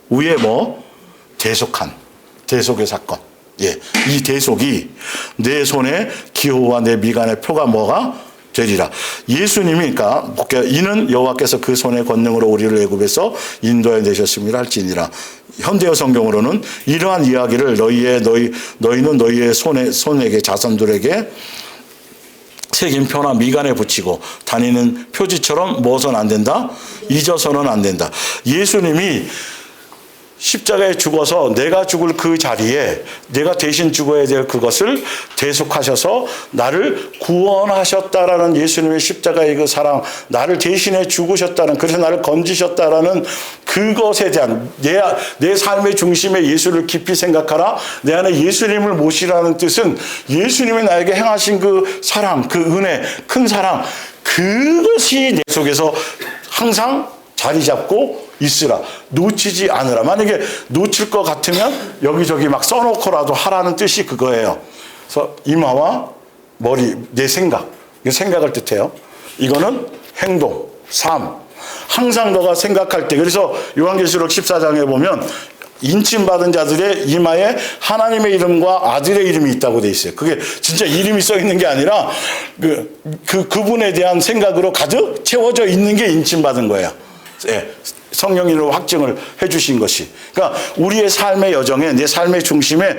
A: 위에 대속의 사건. 이 대속이 내 손에 기호와 내 미간의 표가 뭐가 되리라. 예수님이 그러니까 이는 여호와께서 그 손의 권능으로 우리를 애굽에서 인도해 내셨음이라 할지니라. 현대어 성경으로는 이러한 이야기를 너희는 너희의 손에게 자손들에게 새긴 표나 미간에 붙이고 다니는 표지처럼 뭐선 안 된다? 잊어서는 안 된다. 예수님이 십자가에 죽어서 내가 죽을 그 자리에 내가 대신 죽어야 될 그것을 대속하셔서 나를 구원하셨다라는 예수님의 십자가의 그 사랑, 나를 대신해 죽으셨다는, 그래서 나를 건지셨다라는 그것에 대한 내 삶의 중심에 예수를 깊이 생각하라. 내 안에 예수님을 모시라는 뜻은 예수님이 나에게 행하신 그 사랑, 그 은혜, 큰 사랑, 그것이 내 속에서 항상 자리 잡고 있으라. 놓치지 않으라. 만약에 놓칠 것 같으면 여기저기 막 써놓고라도 하라는 뜻이 그거예요. 그래서 이마와 머리, 내 생각. 이게 생각을 뜻해요. 이거는 행동, 삶. 항상 너가 생각할 때. 그래서 요한계시록 14장에 보면 인침받은 자들의 이마에 하나님의 이름과 아들의 이름이 있다고 돼 있어요. 그게 진짜 이름이 써 있는 게 아니라 그분에 대한 생각으로 가득 채워져 있는 게 인침받은 거예요. 예, 성령님으로 확증을 해주신 것이. 그러니까 우리의 삶의 여정에, 내 삶의 중심에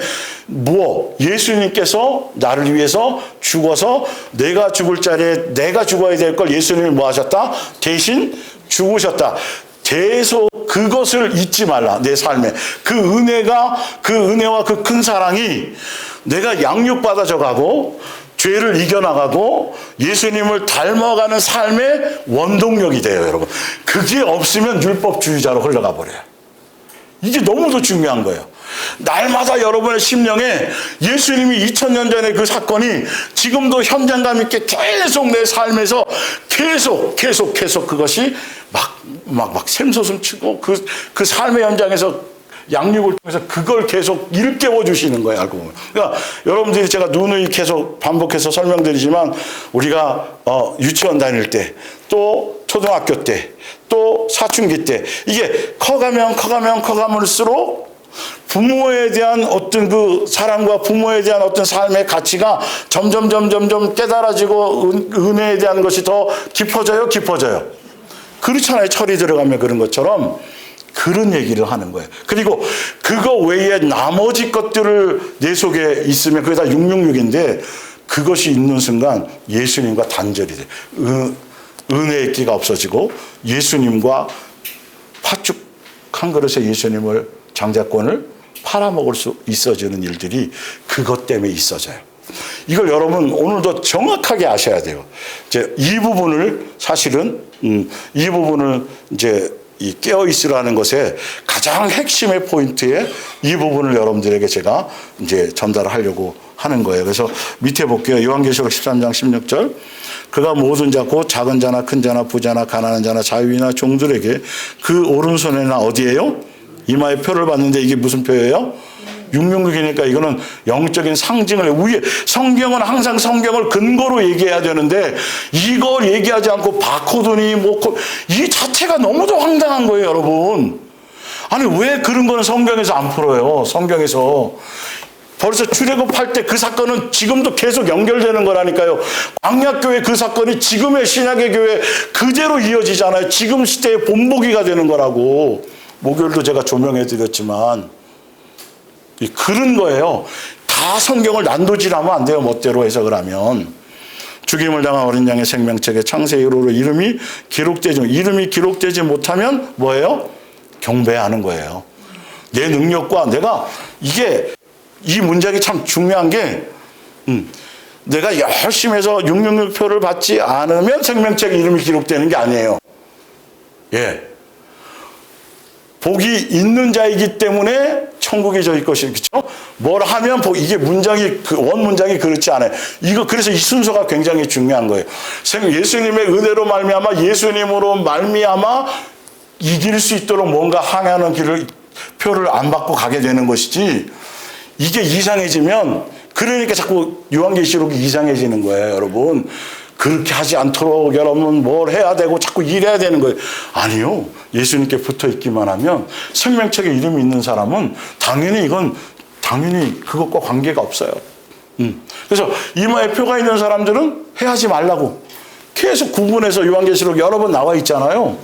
A: 예수님께서 나를 위해서 죽어서 내가 죽을 자리에 내가 죽어야 될 걸 예수님이 뭐 하셨다? 대신 죽으셨다. 계속 그것을 잊지 말라. 내 삶에 그 은혜와 그 큰 사랑이 내가 양육받아져 가고 죄를 이겨나가고 예수님을 닮아가는 삶의 원동력이 돼요, 여러분. 그게 없으면 율법주의자로 흘러가 버려요. 이게 너무도 중요한 거예요. 날마다 여러분의 심령에 예수님이 2000년 전에 그 사건이 지금도 현장감 있게 계속 내 삶에서 계속 그것이 막 샘솟음 치고 그 삶의 현장에서 양육을 통해서 그걸 계속 일깨워 주시는 거예요, 알고 보면. 그러니까 여러분들이 제가 누누이 계속 반복해서 설명드리지만 우리가 유치원 다닐 때, 또 초등학교 때, 또 사춘기 때 이게 커가면서록 부모에 대한 어떤 그 사랑과 부모에 대한 어떤 삶의 가치가 점점 깨달아지고 은혜에 대한 것이 더 깊어져요. 그렇잖아요. 철이 들어가면 그런 것처럼 그런 얘기를 하는 거예요. 그리고 그거 외에 나머지 것들을 내 속에 있으면 그게 다 666인데 그것이 있는 순간 예수님과 단절이 돼. 은혜의 끼가 없어지고 예수님과 팥죽 한 그릇에 예수님을 장자권을 팔아먹을 수 있어지는 일들이 그것 때문에 있어져요. 이걸 여러분 오늘도 정확하게 아셔야 돼요. 이제 이 부분을 사실은 이 부분을 이제 이 깨어 있으라는 것의 가장 핵심의 포인트에 이 부분을 여러분들에게 제가 이제 전달하려고 하는 거예요. 그래서 밑에 볼게요. 요한계시록 13장 16절. 그가 모든 자 곧 작은 자나 큰 자나 부자나 가난한 자나 자유인이나 종들에게 그 오른손에나 어디예요? 이마에 표를 받는데 이게 무슨 표예요? 666이니까 이거는 영적인 상징을 위에 성경은 항상 성경을 근거로 얘기해야 되는데 이걸 얘기하지 않고 바코드니 이 자체가 너무도 황당한 거예요, 여러분. 아니 왜 그런 거는 성경에서 안 풀어요? 성경에서 벌써 출애굽할 때 그 사건은 지금도 계속 연결되는 거라니까요. 광야교회 그 사건이 지금의 신약의 교회 그대로 이어지잖아요. 지금 시대의 본보기가 되는 거라고. 목요일도 제가 조명해 드렸지만 그런 거예요. 다 성경을 난도질하면 안 돼요. 멋대로 해석을 하면. 죽임을 당한 어린 양의 생명책에 창세 이후로 이름이 기록되지 못하면 뭐예요? 경배하는 거예요. 내 능력과 내가 이 문장이 참 중요한 게 내가 열심히 해서 666표를 받지 않으면 생명책에 이름이 기록되는 게 아니에요. 예. 복이 있는 자이기 때문에 천국이 저희 것이, 그렇죠? 뭘 하면 이게 문장이 원문장이 그렇지 않아요. 그래서 이 순서가 굉장히 중요한 거예요. 예수님의 은혜로 말미암아 예수님으로 말미암아 이길 수 있도록 뭔가 항해하는 길을 표를 안 받고 가게 되는 것이지. 이게 이상해지면 그러니까 자꾸 요한계시록이 이상해지는 거예요, 여러분. 그렇게 하지 않도록 여러분 뭘 해야 되고 자꾸 일해야 되는 거예요. 아니요. 예수님께 붙어 있기만 하면 생명책에 이름이 있는 사람은 당연히 그것과 관계가 없어요. 그래서 이마에 표가 있는 사람들은 해하지 말라고 계속 구분해서 요한계시록 여러 번 나와 있잖아요.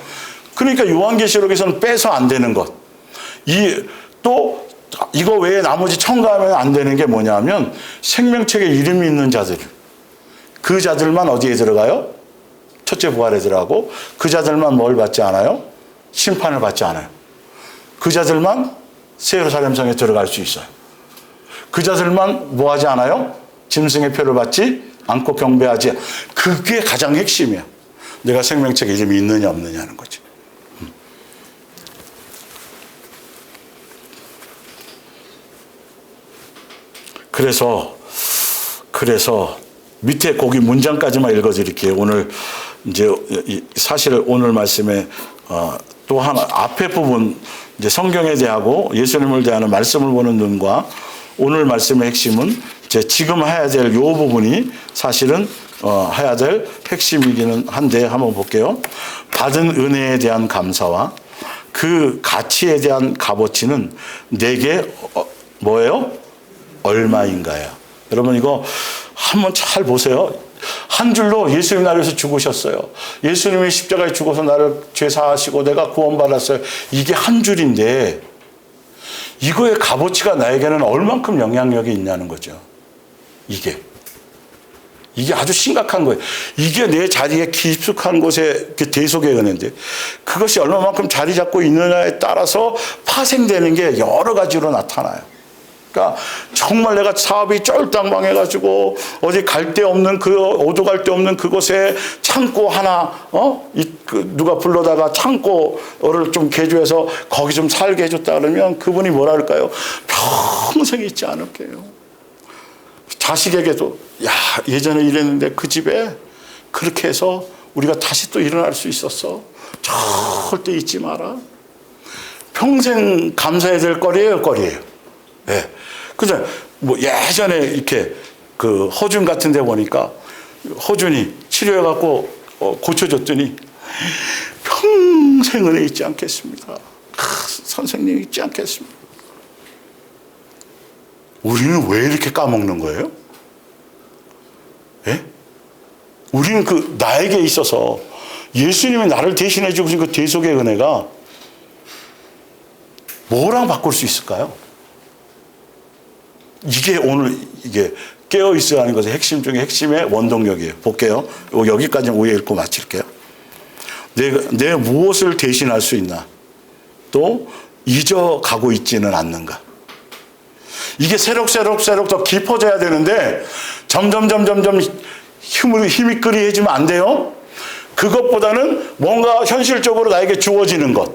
A: 그러니까 요한계시록에서는 빼서 안 되는 것. 또 이거 외에 나머지 첨가하면 안 되는 게 뭐냐면 생명책에 이름이 있는 자들. 그 자들만 어디에 들어가요? 첫째 부활에 들어가고 그 자들만 뭘 받지 않아요? 심판을 받지 않아요. 그 자들만 새 예루살렘 성에 들어갈 수 있어요. 그 자들만 뭐 하지 않아요? 짐승의 표를 받지 않고 경배하지. 그게 가장 핵심이야. 내가 생명책에 이름이 있느냐 없느냐 하는 거지. 그래서 밑에 거기 문장까지만 읽어드릴게요. 오늘 이제 사실 오늘 말씀에 또 하나 앞에 부분 이제 성경에 대하고 예수님을 대하는 말씀을 보는 눈과 오늘 말씀의 핵심은 이제 지금 해야 될 요 부분이 사실은 해야 될 핵심이기는 한데 한번 볼게요. 받은 은혜에 대한 감사와 그 가치에 대한 값어치는 내게 뭐예요? 얼마인가요? 여러분 이거 한번 잘 보세요. 한 줄로 예수님 나를 위해서 죽으셨어요. 예수님이 십자가에 죽어서 나를 죄 사하시고 내가 구원받았어요. 이게 한 줄인데 이거의 값어치가 나에게는 얼만큼 영향력이 있냐는 거죠. 이게 아주 심각한 거예요. 이게 내 자리에 깊숙한 곳에 대속의 은혜인데 그것이 얼마만큼 자리 잡고 있느냐에 따라서 파생되는 게 여러 가지로 나타나요. 그러니까 정말 내가 사업이 쫄땅망해가지고 어디 갈 데 없는 오도 갈 데 없는 그곳에 창고 하나 누가 불러다가 창고를 좀 개조해서 거기 좀 살게 해줬다 그러면 그분이 뭐라 할까요? 평생 잊지 않을게요. 자식에게도 야 예전에 이랬는데 그 집에 그렇게 해서 우리가 다시 또 일어날 수 있었어. 절대 잊지 마라. 평생 감사해야 될 거리예요. 예. 그래서 뭐 예전에 이렇게 그 허준 같은 데 보니까 허준이 치료해갖고 고쳐줬더니 평생 은혜 잊지 않겠습니다. 선생님 잊지 않겠습니다. 우리는 왜 이렇게 까먹는 거예요? 예? 우리는 그 나에게 있어서 예수님이 나를 대신해 주신 그 대속의 은혜가 뭐랑 바꿀 수 있을까요? 이게 오늘 이게 깨어 있어야 하는 것의 핵심 중에 핵심의 원동력이에요. 볼게요. 여기까지 오해 읽고 마칠게요. 내가 무엇을 대신할 수 있나? 또 잊어가고 있지는 않는가? 이게 새록새록 더 깊어져야 되는데 점점 힘이 끄리해지면 안 돼요. 그것보다는 뭔가 현실적으로 나에게 주어지는 것,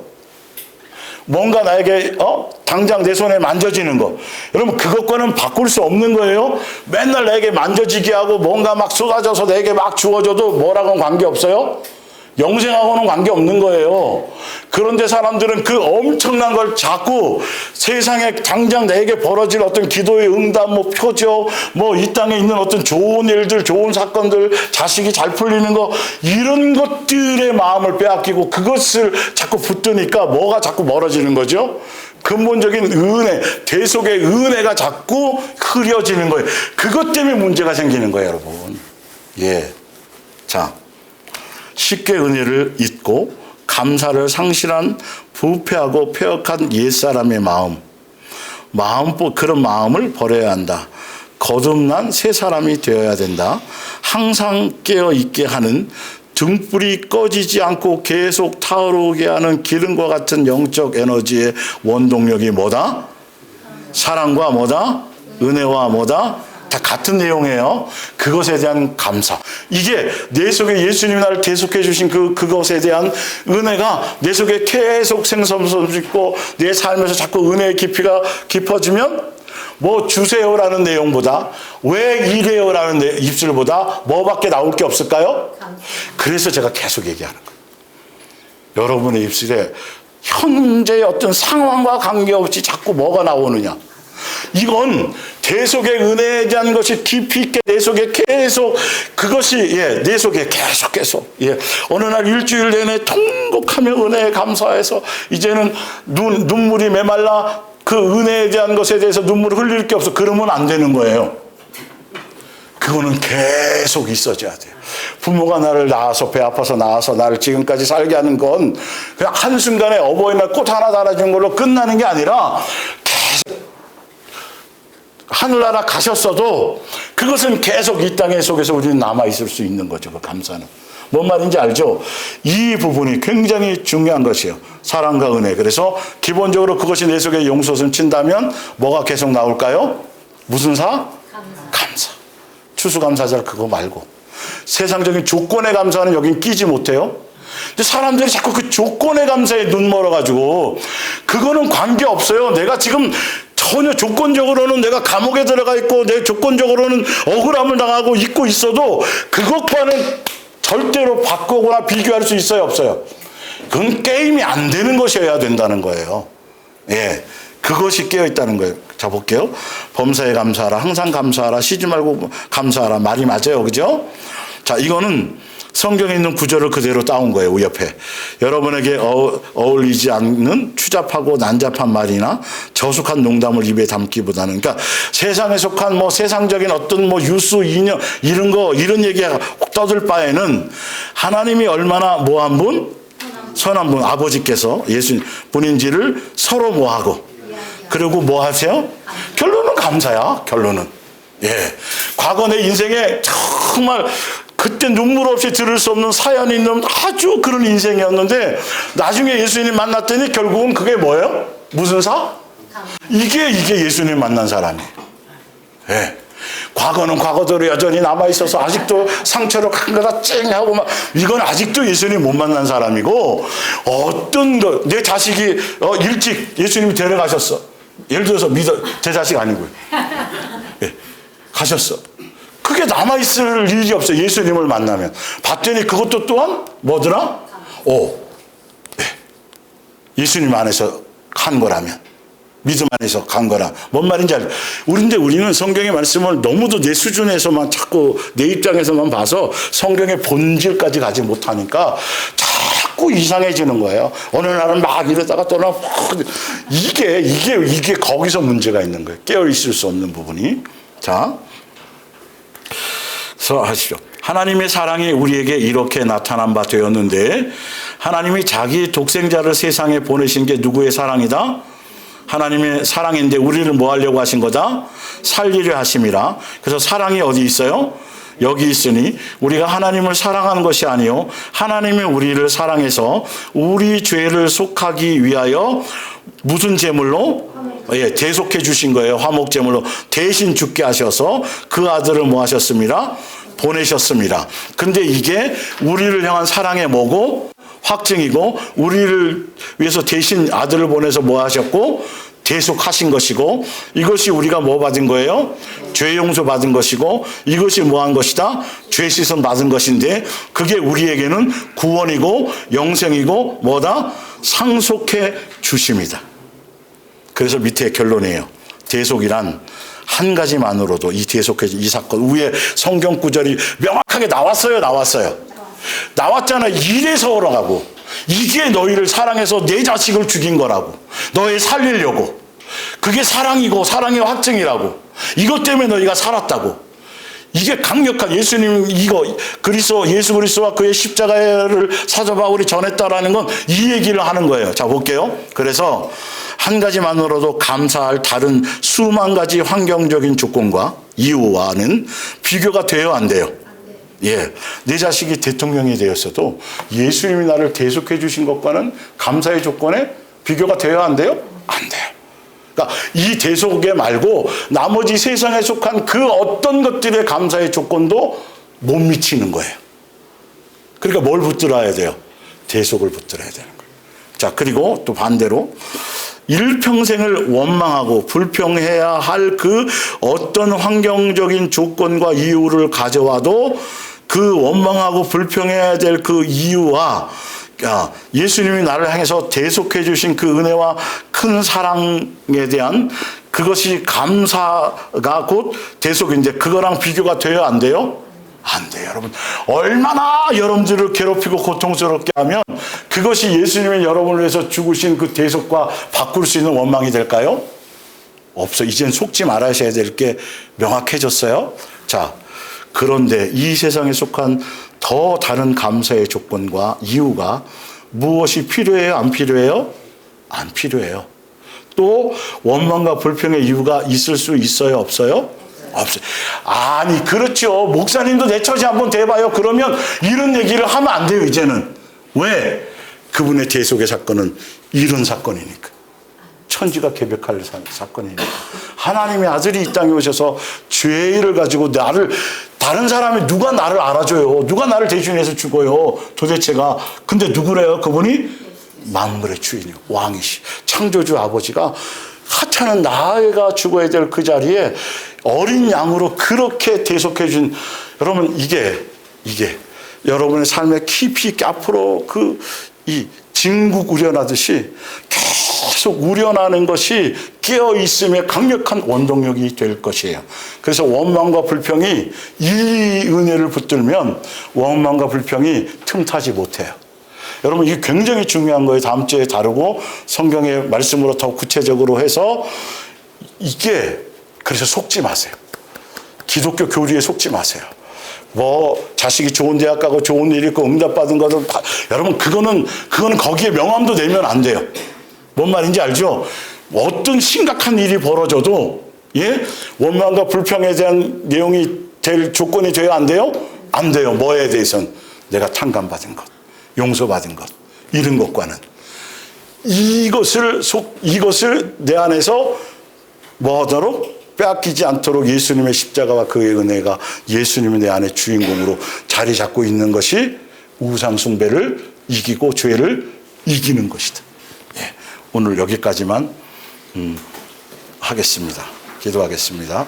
A: 뭔가 나에게 당장 내 손에 만져지는 것, 여러분 그것과는 바꿀 수 없는 거예요. 맨날 내게 만져지게 하고 뭔가 막 쏟아져서 내게 막 주어져도 뭐라고는 관계없어요. 영생하고는 관계없는 거예요. 그런데 사람들은 그 엄청난 걸 자꾸 세상에 당장 내게 벌어질 어떤 기도의 응답, 표적, 이 땅에 있는 어떤 좋은 일들, 좋은 사건들, 자식이 잘 풀리는 거, 이런 것들의 마음을 빼앗기고 그것을 자꾸 붙드니까 뭐가 자꾸 멀어지는 거죠? 근본적인 은혜, 대속의 은혜가 자꾸 흐려지는 거예요. 그것 때문에 문제가 생기는 거예요, 여러분. 예. 자. 쉽게 은혜를 잊고 감사를 상실한 부패하고 폐역한 옛사람의 그런 마음을 버려야 한다. 거듭난 새 사람이 되어야 된다. 항상 깨어 있게 하는 등불이 꺼지지 않고 계속 타오르게 하는 기름과 같은 영적 에너지의 원동력이 뭐다? 사랑과 뭐다? 은혜와 뭐다? 다 같은 내용이에요. 그것에 대한 감사. 이게 내 속에 예수님이 나를 대속해 주신 그것에 대한 은혜가 내 속에 계속 생성되고 내 삶에서 자꾸 은혜의 깊이가 깊어지면 주세요라는 내용보다 왜 이래요라는 입술보다 뭐밖에 나올 게 없을까요? 그래서 제가 계속 얘기하는 거예요. 여러분의 입술에 현재의 어떤 상황과 관계없이 자꾸 뭐가 나오느냐. 이건 대속의 은혜에 대한 것이 깊이 있게 내 속에 계속 그것이 내 속에 계속 어느 날 일주일 내내 통곡하며 은혜에 감사해서 이제는 눈물이 메말라 그 은혜에 대한 것에 대해서 눈물을 흘릴 게 없어. 그러면 안 되는 거예요. 그거는 계속 있어져야 돼요. 부모가 나를 낳아서 배 아파서 낳아서 나를 지금까지 살게 하는 건 그냥 한순간에 어버이날 꽃 하나 달아준 걸로 끝나는 게 아니라 계속 하늘나라 가셨어도 그것은 계속 이 땅의 속에서 우리는 남아있을 수 있는 거죠. 그 감사는. 뭔 말인지 알죠? 이 부분이 굉장히 중요한 것이에요. 사랑과 은혜. 그래서 기본적으로 그것이 내 속에 용솟음 친다면 뭐가 계속 나올까요? 무슨 사? 감사. 추수감사절 그거 말고. 세상적인 조건의 감사는 여긴 끼지 못해요. 근데 사람들이 자꾸 그 조건의 감사에 눈 멀어가지고 그거는 관계없어요. 내가 지금 전혀 조건적으로는 내가 감옥에 들어가 있고 내 조건적으로는 억울함을 당하고 있고 있어도 그것과는 절대로 바꾸거나 비교할 수 있어요, 없어요? 그건 게임이 안 되는 것이어야 된다는 거예요. 예. 그것이 깨어있다는 거예요. 자, 볼게요. 범사에 감사하라. 항상 감사하라. 쉬지 말고 감사하라. 말이 맞아요. 그죠? 자, 이거는 성경에 있는 구절을 그대로 따온 거예요. 우리 옆에. 여러분에게 어울리지 않는 추잡하고 난잡한 말이나 저속한 농담을 입에 담기보다는, 그러니까 세상에 속한 뭐 세상적인 어떤 뭐 유수, 인연, 이런 얘기가 떠들 바에는 하나님이 얼마나 뭐한 분? 선한 분, 아버지께서 예수님 분인지를 서로 뭐하고, 그리고 뭐 하세요? 결론은 감사야, 결론은. 예. 과거 내 인생에 정말 그때 눈물 없이 들을 수 없는 사연이 있는 아주 그런 인생이었는데, 나중에 예수님 만났더니 결국은 그게 뭐예요? 무슨 사? 이게 예수님 만난 사람이에요. 예. 과거는 과거대로 여전히 남아있어서 아직도 상처로 큰 거다 찡 하고 막, 이건 아직도 예수님 못 만난 사람이고, 어떤 거, 내 자식이 일찍 예수님이 데려가셨어. 예를 들어서 제 자식 아니고요. 예. 가셨어. 그게 남아있을 일이 없어요. 예수님을 만나면. 봤더니 그것도 또한 뭐더라? 예. 예수님 안에서 간 거라면. 믿음 안에서 간 거라. 뭔 말인지 알죠? 우리는 성경의 말씀을 너무도 내 수준에서만 자꾸 내 입장에서만 봐서 성경의 본질까지 가지 못하니까 자꾸 이상해지는 거예요. 어느 날은 막 이러다가 또 이게 거기서 문제가 있는 거예요. 깨어 있을 수 없는 부분이. 자, 그래서 하시죠. 하나님의 사랑이 우리에게 이렇게 나타난 바 되었는데, 하나님이 자기 독생자를 세상에 보내신 게 누구의 사랑이다? 하나님의 사랑인데 우리를 뭐 하려고 하신 거다? 살리려 하심이라. 그래서 사랑이 어디 있어요? 여기 있으니 우리가 하나님을 사랑하는 것이 아니요 하나님이 우리를 사랑해서 우리 죄를 속하기 위하여 무슨 제물로? 예, 대속해 주신 거예요. 화목 제물로 대신 죽게 하셔서 그 아들을 뭐 하셨습니다? 보내셨습니다. 근데 이게 우리를 향한 사랑의 뭐고? 확증이고, 우리를 위해서 대신 아들을 보내서 뭐 하셨고? 대속하신 것이고, 이것이 우리가 뭐 받은 거예요? 죄 용서 받은 것이고, 이것이 뭐 한 것이다? 죄 씻음 받은 것인데, 그게 우리에게는 구원이고 영생이고 뭐다? 상속해 주심이다. 그래서 밑에 결론이에요. 대속이란 한 가지만으로도 이 사건 위에 성경 구절이 명확하게 나왔어요. 나왔잖아. 이래서 오라고. 이게 너희를 사랑해서 내 자식을 죽인 거라고. 너희 살리려고. 그게 사랑이고 사랑의 확증이라고. 이것 때문에 너희가 살았다고. 이게 강력한 예수님 예수 그리스도와 그의 십자가를 사도 바울이 전했다라는 건 이 얘기를 하는 거예요. 자, 볼게요. 그래서 한 가지만으로도 감사할 다른 수만 가지 환경적인 조건과 이유와는 비교가 돼요, 안 돼요? 예, 내 자식이 대통령이 되었어도 예수님이 나를 대속해 주신 것과는 감사의 조건에 비교가 돼야 안 돼요? 안 돼요. 그러니까 이 대속에 말고 나머지 세상에 속한 그 어떤 것들의 감사의 조건도 못 미치는 거예요. 그러니까 뭘 붙들어야 돼요? 대속을 붙들어야 되는 거예요. 자, 그리고 또 반대로 일평생을 원망하고 불평해야 할 그 어떤 환경적인 조건과 이유를 가져와도 그 원망하고 불평해야 될 그 이유와 예수님이 나를 향해서 대속해 주신 그 은혜와 큰 사랑에 대한 그것이 감사가 곧 대속인데, 그거랑 비교가 돼요, 안 돼요? 안 돼요, 여러분. 얼마나 여러분들을 괴롭히고 고통스럽게 하면 그것이 예수님이 여러분을 위해서 죽으신 그 대속과 바꿀 수 있는 원망이 될까요? 없어. 이젠 속지 말아야 될 게 명확해졌어요. 자, 그런데 이 세상에 속한 더 다른 감사의 조건과 이유가 무엇이 필요해요? 안 필요해요? 안 필요해요. 또 원망과 불평의 이유가 있을 수 있어요? 없어요? 없어요. 아니, 그렇죠. 목사님도 내 처지 한번 대봐요. 그러면 이런 얘기를 하면 안 돼요, 이제는. 왜? 그분의 대속의 사건은 이런 사건이니까. 천지가 개벽할 사건이니까. 하나님의 아들이 이 땅에 오셔서 죄를 가지고 다른 사람이 누가 나를 알아줘요? 누가 나를 대신해서 죽어요? 도대체가. 근데 누구래요? 그분이 만물의 주인이요, 왕이시. 창조주 아버지가 하찮은 나아가 죽어야 될 그 자리에 어린 양으로 그렇게 대속해 준, 여러분, 이게 여러분의 삶에 깊이 있게 앞으로 이 진국 우려나듯이 계속 우려나는 것이 깨어있음의 강력한 원동력이 될 것이에요. 그래서 원망과 불평이 이 은혜를 붙들면 원망과 불평이 틈타지 못해요. 여러분 이게 굉장히 중요한 거예요. 다음 주에 다루고 성경의 말씀으로 더 구체적으로 해서 이게 그래서 속지 마세요. 기독교 교리에 속지 마세요. 뭐 자식이 좋은 대학 가고 좋은 일 있고 응답받은 것을 여러분 그거는 거기에 명함도 내면 안 돼요. 뭔 말인지 알죠? 어떤 심각한 일이 벌어져도 원망과 불평에 대한 내용이 될 조건이 돼야 안 돼요? 안 돼요. 뭐에 대해서는 내가 탕감받은 것, 용서받은 것, 이런 것과는 이것을 내 안에서 뭐하도록 빼앗기지 않도록 예수님의 십자가와 그의 은혜가 예수님이 내 안에 주인공으로 자리 잡고 있는 것이 우상 숭배를 이기고 죄를 이기는 것이다. 오늘 여기까지만 하겠습니다. 기도하겠습니다.